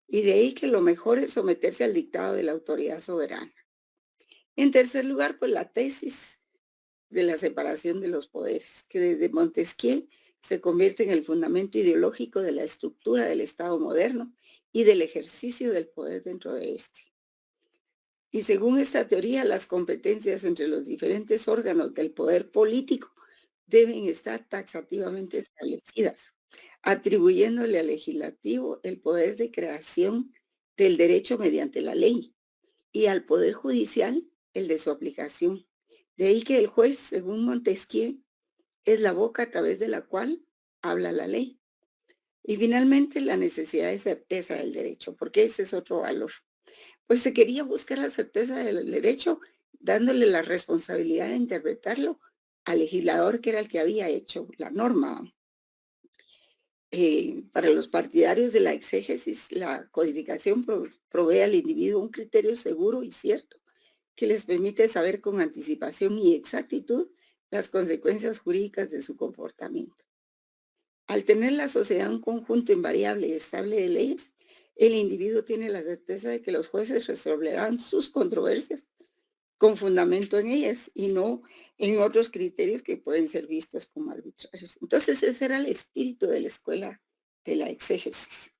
Y de ahí que lo mejor es someterse al dictado de la autoridad soberana. En tercer lugar, pues la tesis de la separación de los poderes, que desde Montesquieu se convierte en el fundamento ideológico de la estructura del Estado moderno y del ejercicio del poder dentro de este. Y según esta teoría, las competencias entre los diferentes órganos del poder político deben estar taxativamente establecidas, atribuyéndole al legislativo el poder de creación del derecho mediante la ley y al poder judicial el de su aplicación. De ahí que el juez, según Montesquieu, es la boca a través de la cual habla la ley. Y finalmente la necesidad de certeza del derecho, porque ese es otro valor. Pues se quería buscar la certeza del derecho dándole la responsabilidad de interpretarlo al legislador que era el que había hecho la norma. Para los partidarios de la exégesis, la codificación provee al individuo un criterio seguro y cierto que les permite saber con anticipación y exactitud las consecuencias jurídicas de su comportamiento. Al tener la sociedad un conjunto invariable y estable de leyes, el individuo tiene la certeza de que los jueces resolverán sus controversias con fundamento en ellas y no en otros criterios que pueden ser vistos como arbitrarios. Entonces ese era el espíritu de la escuela de la exégesis.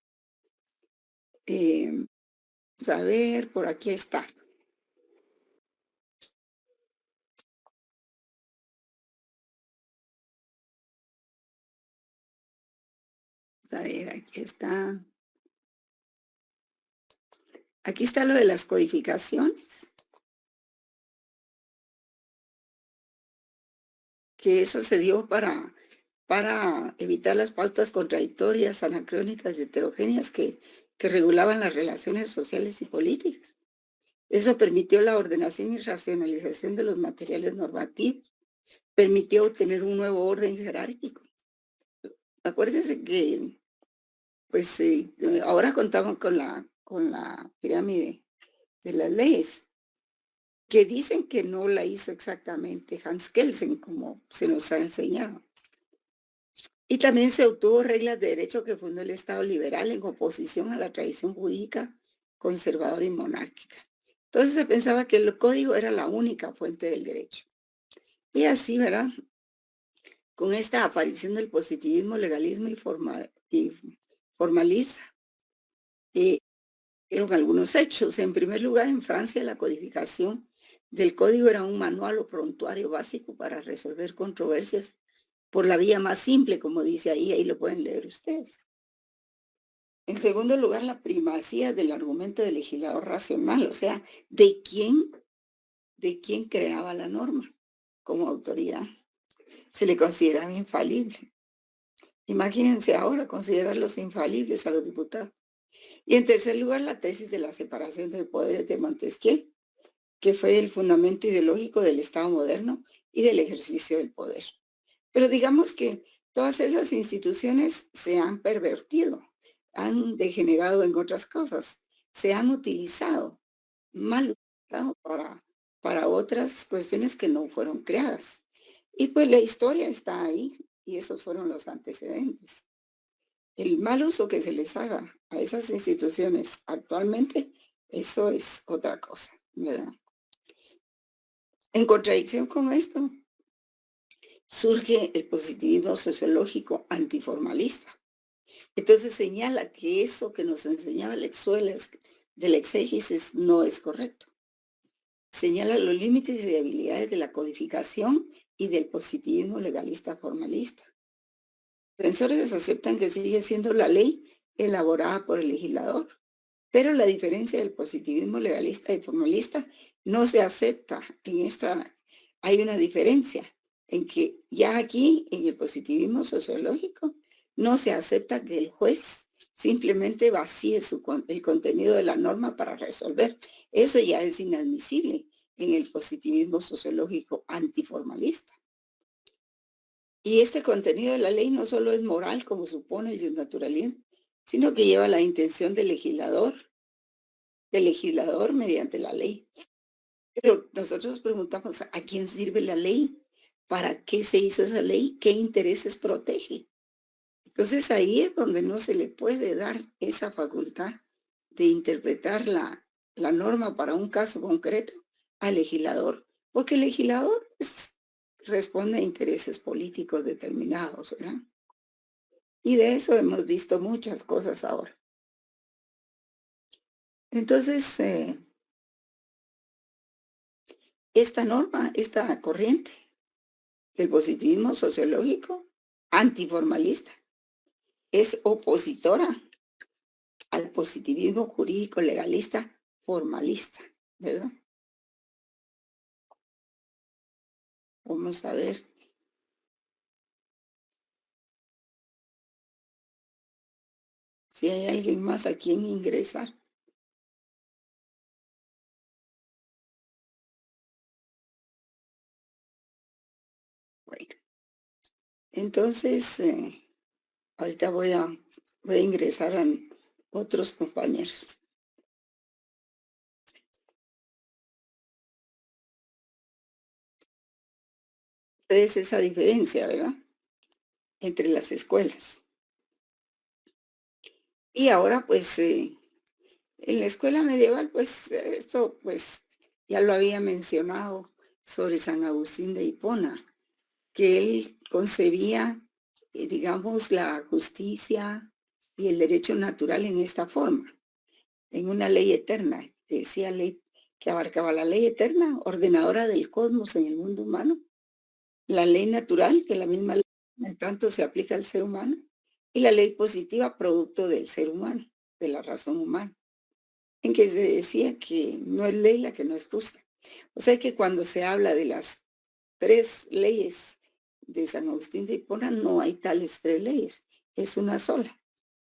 Vamos a ver, por aquí está. A ver, aquí está. Aquí está lo de las codificaciones. Que eso se dio para evitar las pautas contradictorias, anacrónicas y heterogéneas que regulaban las relaciones sociales y políticas. Eso permitió la ordenación y racionalización de los materiales normativos, permitió obtener un nuevo orden jerárquico. Acuérdense que pues ahora contamos con la pirámide de las leyes, que dicen que no la hizo exactamente Hans Kelsen, como se nos ha enseñado. Y también se obtuvo reglas de derecho que fundó el Estado liberal en oposición a la tradición jurídica conservadora y monárquica. Entonces se pensaba que el código era la única fuente del derecho. Y así, ¿verdad? Con esta aparición del positivismo, legalismo y formalista, eran algunos hechos. En primer lugar, en Francia, la codificación del código era un manual o prontuario básico para resolver controversias por la vía más simple, como dice ahí lo pueden leer ustedes. En segundo lugar, la primacía del argumento del legislador racional, o sea, de quién creaba la norma como autoridad. Se le consideraba infalible. Imagínense ahora considerarlos infalibles a los diputados. Y en tercer lugar, la tesis de la separación de poderes de Montesquieu, que fue el fundamento ideológico del Estado moderno y del ejercicio del poder. Pero digamos que todas esas instituciones se han pervertido, han degenerado en otras cosas, se han utilizado, mal utilizado para otras cuestiones que no fueron creadas. Y pues la historia está ahí y esos fueron los antecedentes. El mal uso que se les haga a esas instituciones actualmente, eso es otra cosa, ¿verdad? En contradicción con esto, surge el positivismo sociológico antiformalista. Entonces señala que eso que nos enseñaba la escuela de la exégesis no es correcto. Señala los límites y debilidades de la codificación y del positivismo legalista formalista. Defensores aceptan que sigue siendo la ley elaborada por el legislador, pero la diferencia del positivismo legalista y formalista no se acepta. Hay una diferencia en que ya aquí, en el positivismo sociológico, no se acepta que el juez simplemente vacíe el contenido de la norma para resolver. Eso ya es inadmisible en el positivismo sociológico antiformalista. Y este contenido de la ley no solo es moral, como supone el naturalismo, sino que lleva la intención del legislador mediante la ley. Pero nosotros preguntamos, ¿a quién sirve la ley? ¿Para qué se hizo esa ley? ¿Qué intereses protege? Entonces ahí es donde no se le puede dar esa facultad de interpretar la norma para un caso concreto al legislador, porque el legislador responde a intereses políticos determinados, ¿verdad? Y de eso hemos visto muchas cosas ahora. Entonces, esta norma, esta corriente del positivismo sociológico antiformalista es opositora al positivismo jurídico legalista formalista, ¿verdad? Vamos a ver. Si hay alguien más a quien ingresar. Bueno, entonces, ahorita voy a ingresar a otros compañeros. Es esa diferencia, ¿verdad? Entre las escuelas. Y ahora, pues, en la escuela medieval, pues, esto, pues, ya lo había mencionado sobre San Agustín de Hipona, que él concebía, digamos, la justicia y el derecho natural en esta forma, en una ley eterna, decía ley que abarcaba la ley eterna, ordenadora del cosmos en el mundo humano, la ley natural, que la misma ley, en tanto se aplica al ser humano, y la ley positiva, producto del ser humano, de la razón humana, en que se decía que no es ley la que no es justa. O sea que cuando se habla de las 3 leyes de San Agustín de Hipona, no hay tales 3 leyes, es una sola,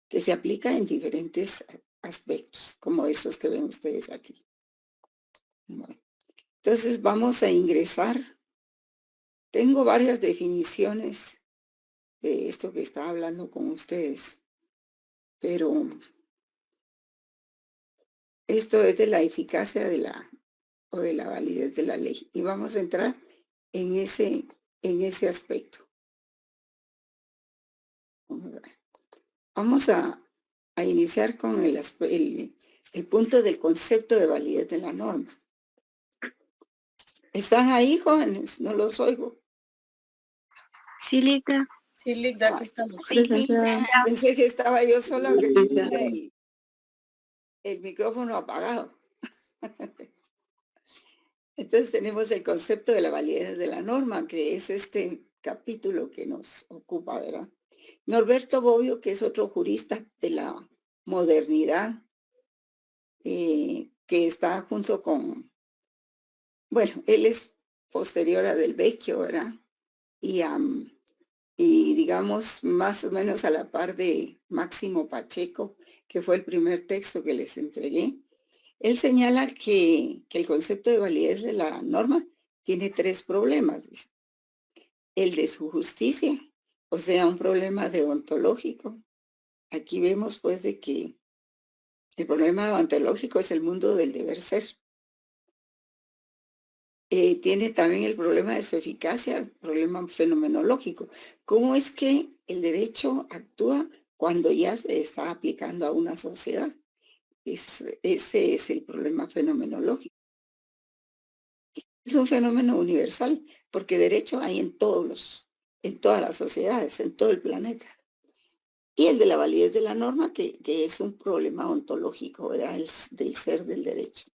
que se aplica en diferentes aspectos, como esos que ven ustedes aquí. Bueno, entonces vamos a ingresar. Tengo varias definiciones de esto que estaba hablando con ustedes, pero esto es de la eficacia de la validez de la ley. Y vamos a entrar en ese aspecto. Vamos a iniciar con el punto del concepto de validez de la norma. ¿Están ahí, jóvenes? No los oigo. Sí, Lica. Sí, Ligda, aquí estamos. Presenciada. Pensé que estaba yo sola, que tenía el micrófono apagado. Entonces tenemos el concepto de la validez de la norma, que es este capítulo que nos ocupa, ¿verdad? Norberto Bobbio, que es otro jurista de la modernidad, que está junto con, bueno, él es posterior a Del Vecchio, ¿verdad? Y digamos más o menos a la par de Máximo Pacheco, que fue el primer texto que les entregué. Él señala que el concepto de validez de la norma tiene 3 problemas. Dice. El de su justicia, o sea, un problema deontológico. Aquí vemos pues de que el problema deontológico es el mundo del deber ser. Tiene también el problema de su eficacia, el problema fenomenológico. ¿Cómo es que el derecho actúa cuando ya se está aplicando a una sociedad? Ese es el problema fenomenológico. Es un fenómeno universal, porque derecho hay en todas las sociedades, en todo el planeta. Y el de la validez de la norma, que es un problema ontológico, ¿verdad? Del ser del derecho.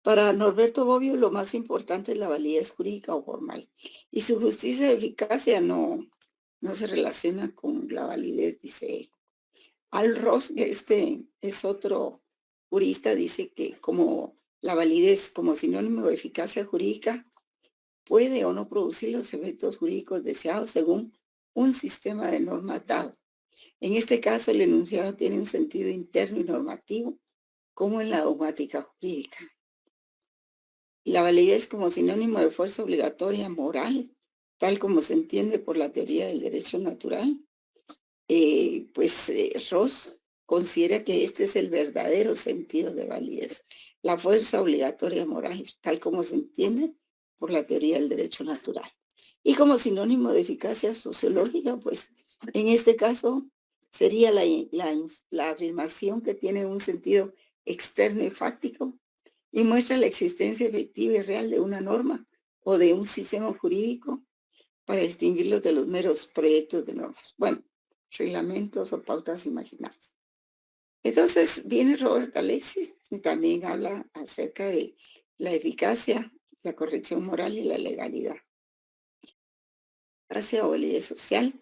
Para Norberto Bobbio, lo más importante es la validez jurídica o formal. Y su justicia y eficacia no se relaciona con la validez, dice él. Al Ross, este es otro jurista, dice que como la validez como sinónimo de eficacia jurídica puede o no producir los efectos jurídicos deseados según un sistema de normas dado. En este caso, el enunciado tiene un sentido interno y normativo, como en la dogmática jurídica. La validez como sinónimo de fuerza obligatoria moral, tal como se entiende por la teoría del derecho natural, Ross considera que este es el verdadero sentido de validez, la fuerza obligatoria moral, tal como se entiende por la teoría del derecho natural. Y como sinónimo de eficacia sociológica, pues en este caso sería la afirmación que tiene un sentido externo y fáctico y muestra la existencia efectiva y real de una norma o de un sistema jurídico para distinguirlos de los meros proyectos de normas. Bueno, reglamentos o pautas imaginadas. Entonces viene Robert Alexis y también habla acerca de la eficacia, la corrección moral y la legalidad. Hacia validez social,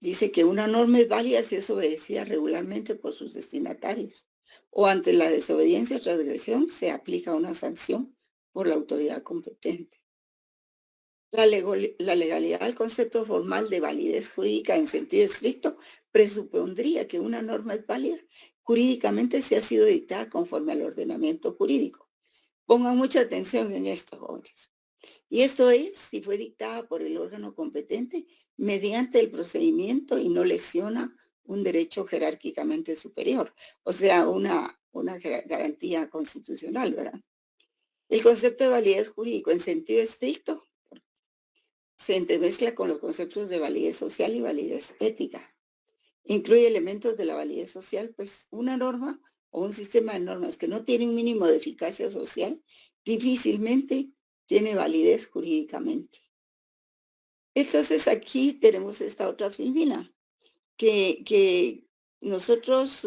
dice que una norma es válida si es obedecida regularmente por sus destinatarios o ante la desobediencia o transgresión se aplica una sanción por la autoridad competente. La legalidad del concepto formal de validez jurídica en sentido estricto presupondría que una norma es válida jurídicamente si ha sido dictada conforme al ordenamiento jurídico. Pongan mucha atención en esto, jóvenes. Y esto es si fue dictada por el órgano competente mediante el procedimiento y no lesiona un derecho jerárquicamente superior, o sea, una garantía constitucional, ¿verdad? El concepto de validez jurídico en sentido estricto se entremezcla con los conceptos de validez social y validez ética. Incluye elementos de la validez social, pues una norma o un sistema de normas que no tiene un mínimo de eficacia social difícilmente tiene validez jurídicamente. Entonces aquí tenemos esta otra filmina que nosotros,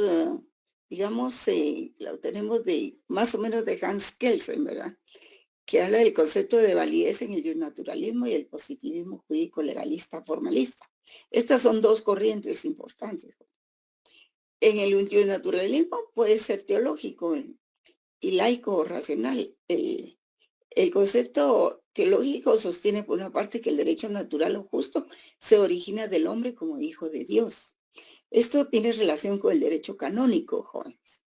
la tenemos de más o menos de Hans Kelsen, ¿verdad? Que habla del concepto de validez en el naturalismo y el positivismo jurídico legalista formalista. Estas son dos corrientes importantes. En el naturalismo puede ser teológico y laico o racional. El concepto teológico sostiene por una parte que el derecho natural o justo se origina del hombre como hijo de Dios. Esto tiene relación con el derecho canónico, jóvenes.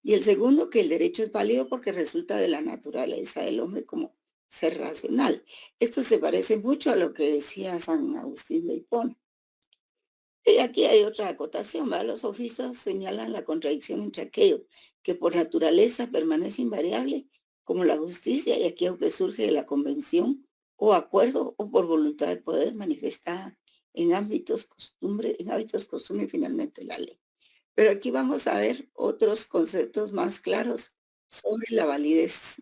Y el segundo, que el derecho es válido porque resulta de la naturaleza del hombre como ser racional. Esto se parece mucho a lo que decía San Agustín de Hipona. Y aquí hay otra acotación, ¿verdad? Los sofistas señalan la contradicción entre aquello que por naturaleza permanece invariable, como la justicia, y aquello que surge de la convención o acuerdo o por voluntad de poder manifestada en hábitos, costumbre y finalmente la ley. Pero aquí vamos a ver otros conceptos más claros sobre la validez.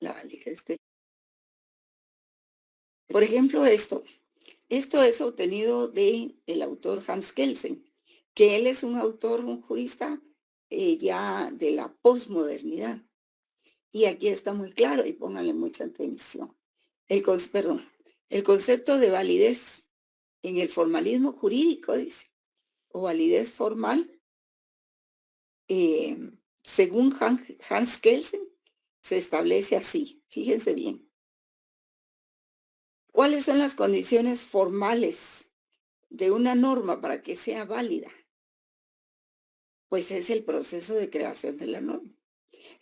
La validez por ejemplo, esto es obtenido del autor Hans Kelsen, que él es un autor, un jurista ya de la posmodernidad. Y aquí está muy claro y pónganle mucha atención. El concepto de validez en el formalismo jurídico, dice, o validez formal, según Hans Kelsen, se establece así. Fíjense bien. ¿Cuáles son las condiciones formales de una norma para que sea válida? Pues es el proceso de creación de la norma.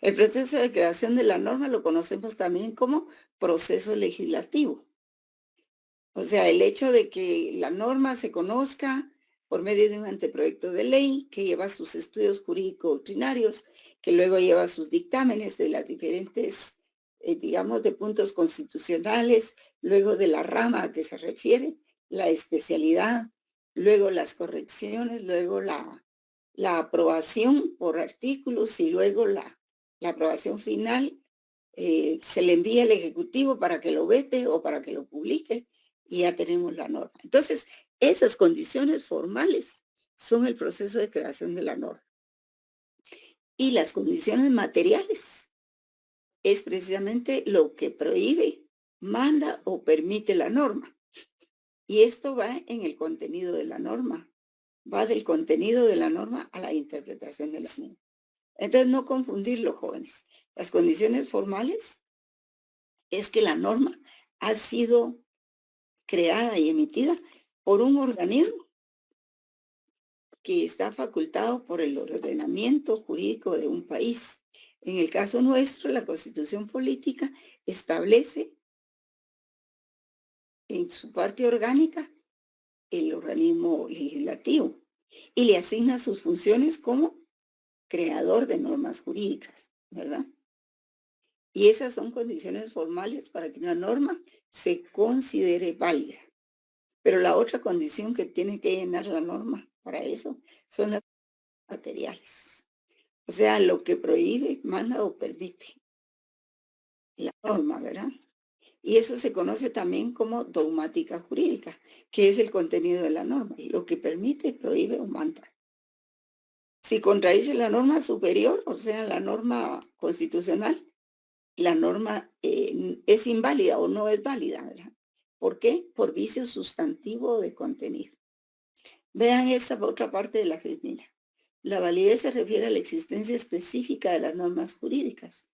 El proceso de creación de la norma lo conocemos también como proceso legislativo. O sea, el hecho de que la norma se conozca por medio de un anteproyecto de ley que lleva sus estudios jurídico-doctrinarios, que luego lleva sus dictámenes de las diferentes, de puntos constitucionales, luego de la rama a que se refiere, la especialidad, luego las correcciones, luego la aprobación por artículos y luego la aprobación final, se le envía al Ejecutivo para que lo vete o para que lo publique y ya tenemos la norma. Entonces, esas condiciones formales son el proceso de creación de la norma. Y las condiciones materiales es precisamente lo que prohíbe, manda o permite la norma. Y esto va en el contenido de la norma. Va del contenido de la norma a la interpretación de la misma. Entonces, no confundirlo, jóvenes. Las condiciones formales es que la norma ha sido creada y emitida por un organismo que está facultado por el ordenamiento jurídico de un país. En el caso nuestro, la Constitución Política establece en su parte orgánica el organismo legislativo y le asigna sus funciones como creador de normas jurídicas, ¿verdad? Y esas son condiciones formales para que una norma se considere válida. Pero la otra condición que tiene que llenar la norma para eso son las materiales. O sea, lo que prohíbe, manda o permite la norma, ¿verdad? Y eso se conoce también como dogmática jurídica, que es el contenido de la norma, lo que permite, prohíbe o manda. Si contradice la norma superior, o sea, la norma constitucional, la norma es inválida o no es válida, ¿verdad? ¿Por qué? Por vicio sustantivo de contenido. Vean esta otra parte de la filmina. La validez se refiere a la existencia específica de las normas jurídicas,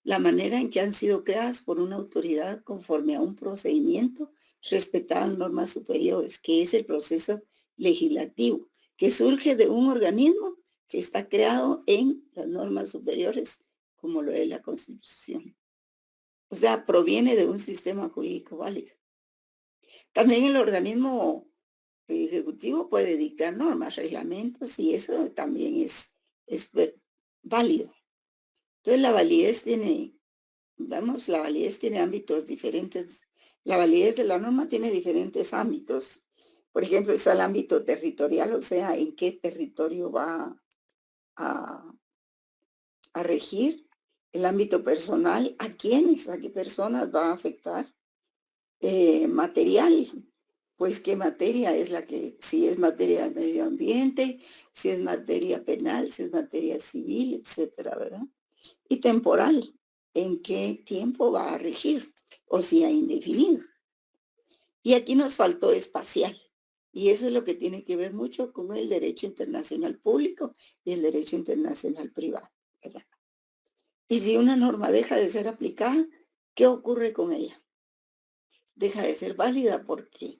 la manera en que han sido creadas por una autoridad conforme a un procedimiento respetado en normas superiores, que es el proceso legislativo, que surge de un organismo que está creado en las normas superiores, como lo es la Constitución. O sea, proviene de un sistema jurídico válido. También el organismo ejecutivo puede dictar normas, reglamentos, y eso también es válido. Entonces la validez tiene, vamos, la validez tiene ámbitos diferentes. La validez de la norma tiene diferentes ámbitos. Por ejemplo, está el ámbito territorial, o sea, en qué territorio va a regir. El ámbito personal, a quiénes, a qué personas va a afectar. Material, pues qué materia es la que, si es materia de medio ambiente, si es materia penal, si es materia civil, etcétera, ¿verdad? Y temporal, en qué tiempo va a regir, o si ha indefinido. Y aquí nos faltó espacial, y eso es lo que tiene que ver mucho con el derecho internacional público y el derecho internacional privado, ¿verdad? Y si una norma deja de ser aplicada, ¿qué ocurre con ella? Deja de ser válida porque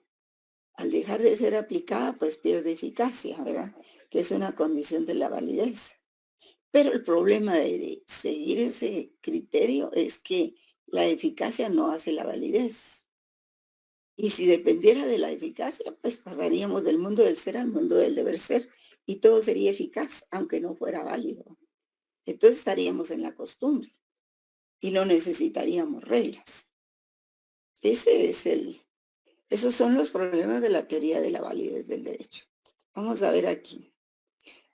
al dejar de ser aplicada, pues pierde eficacia, ¿verdad? Que es una condición de la validez. Pero el problema de seguir ese criterio es que la eficacia no hace la validez. Y si dependiera de la eficacia, pues pasaríamos del mundo del ser al mundo del deber ser y todo sería eficaz, aunque no fuera válido. Entonces estaríamos en la costumbre y no necesitaríamos reglas. Esos son los problemas de la teoría de la validez del derecho. Vamos a ver aquí.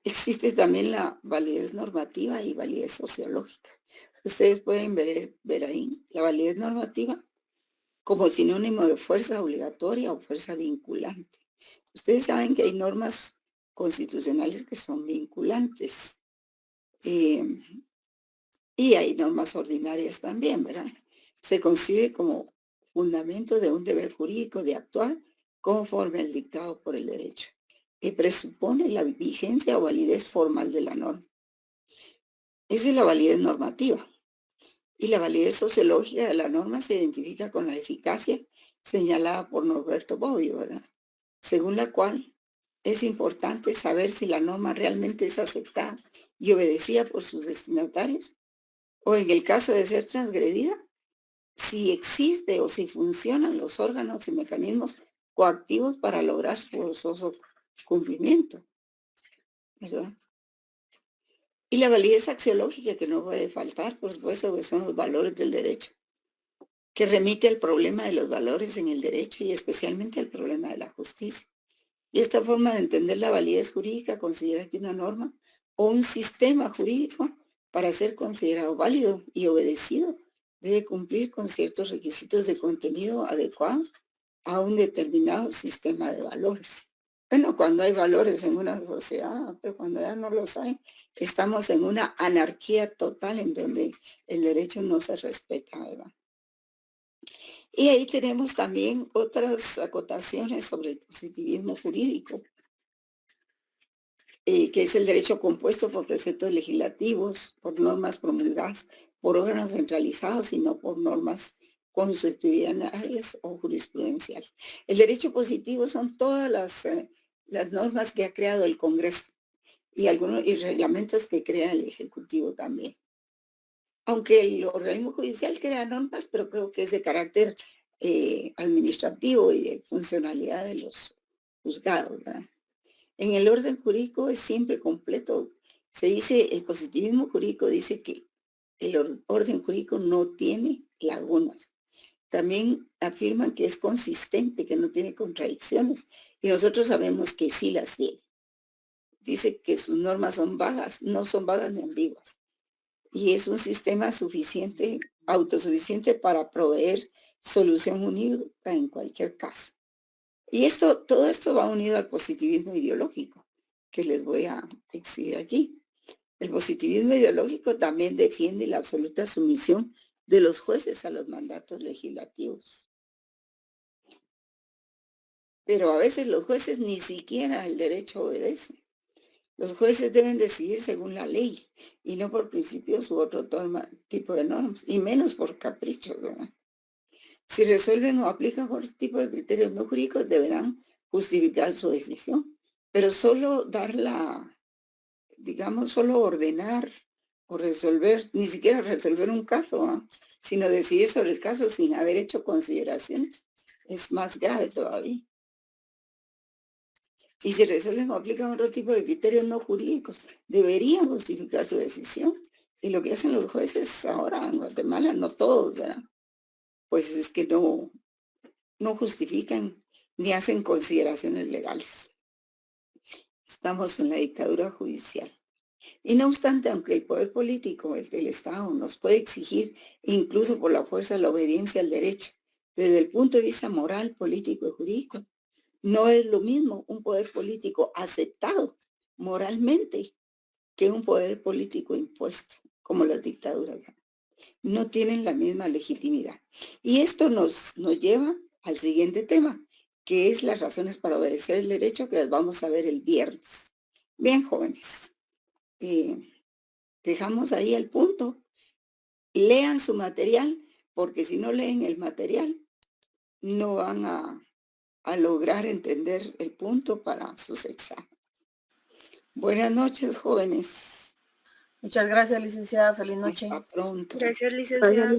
Existe también la validez normativa y validez sociológica. Ustedes pueden ver ahí la validez normativa como sinónimo de fuerza obligatoria o fuerza vinculante. Ustedes saben que hay normas constitucionales que son vinculantes y hay normas ordinarias también, ¿verdad? Se concibe como fundamento de un deber jurídico de actuar conforme al dictado por el derecho, que presupone la vigencia o validez formal de la norma. Esa es la validez normativa. Y la validez sociológica de la norma se identifica con la eficacia señalada por Norberto Bobbio, ¿verdad? Según la cual es importante saber si la norma realmente es aceptada y obedecida por sus destinatarios, o en el caso de ser transgredida, si existe o si funcionan los órganos y mecanismos coactivos para lograr su forzoso cumplimiento, ¿verdad? Y la validez axiológica, que no puede faltar, por supuesto, que son los valores del derecho, que remite al problema de los valores en el derecho y especialmente al problema de la justicia. Y esta forma de entender la validez jurídica considera que una norma o un sistema jurídico, para ser considerado válido y obedecido, debe cumplir con ciertos requisitos de contenido adecuado a un determinado sistema de valores. Bueno, cuando hay valores en una sociedad, pero cuando ya no los hay, estamos en una anarquía total en donde el derecho no se respeta, ¿verdad? Y ahí tenemos también otras acotaciones sobre el positivismo jurídico, que es el derecho compuesto por preceptos legislativos, por normas promulgadas por órganos centralizados y no por normas constitucionales o jurisprudenciales. El derecho positivo son todas las las normas que ha creado el Congreso y algunos y reglamentos que crea el Ejecutivo también. Aunque el organismo judicial crea normas, pero creo que es de carácter administrativo y de funcionalidad de los juzgados, ¿verdad? En el orden jurídico es siempre completo. Se dice, el positivismo jurídico dice que el orden jurídico no tiene lagunas. También afirman que es consistente, que no tiene contradicciones. Y nosotros sabemos que sí las tiene. Dice que sus normas son vagas, no son vagas ni ambiguas. Y es un sistema suficiente, autosuficiente para proveer solución única en cualquier caso. Y todo esto va unido al positivismo ideológico, que les voy a exhibir aquí. El positivismo ideológico también defiende la absoluta sumisión de los jueces a los mandatos legislativos. Pero a veces los jueces ni siquiera el derecho obedecen. Los jueces deben decidir según la ley y no por principios u otro tipo de normas, y menos por caprichos, ¿verdad? Si resuelven o aplican otro tipo de criterios no jurídicos, deberán justificar su decisión, pero solo solo ordenar o resolver, ni siquiera resolver un caso, ¿eh? Sino decidir sobre el caso sin haber hecho consideraciones, es más grave todavía. Y si resuelven o aplican otro tipo de criterios no jurídicos, deberían justificar su decisión. Y lo que hacen los jueces ahora en Guatemala, no todos, ¿verdad? Pues es que no justifican ni hacen consideraciones legales. Estamos en la dictadura judicial. Y no obstante, aunque el poder político, el del Estado, nos puede exigir, incluso por la fuerza, la obediencia al derecho, desde el punto de vista moral, político y jurídico, no es lo mismo un poder político aceptado moralmente que un poder político impuesto, como las dictaduras. No tienen la misma legitimidad. Y esto nos lleva al siguiente tema, que es las razones para obedecer el derecho, que las vamos a ver el viernes. Bien, jóvenes, dejamos ahí el punto. Lean su material, porque si no leen el material, no van a lograr entender el punto para sus exámenes. Buenas noches, jóvenes. Muchas gracias, licenciada. Feliz noche. Hasta pronto. Gracias, licenciada.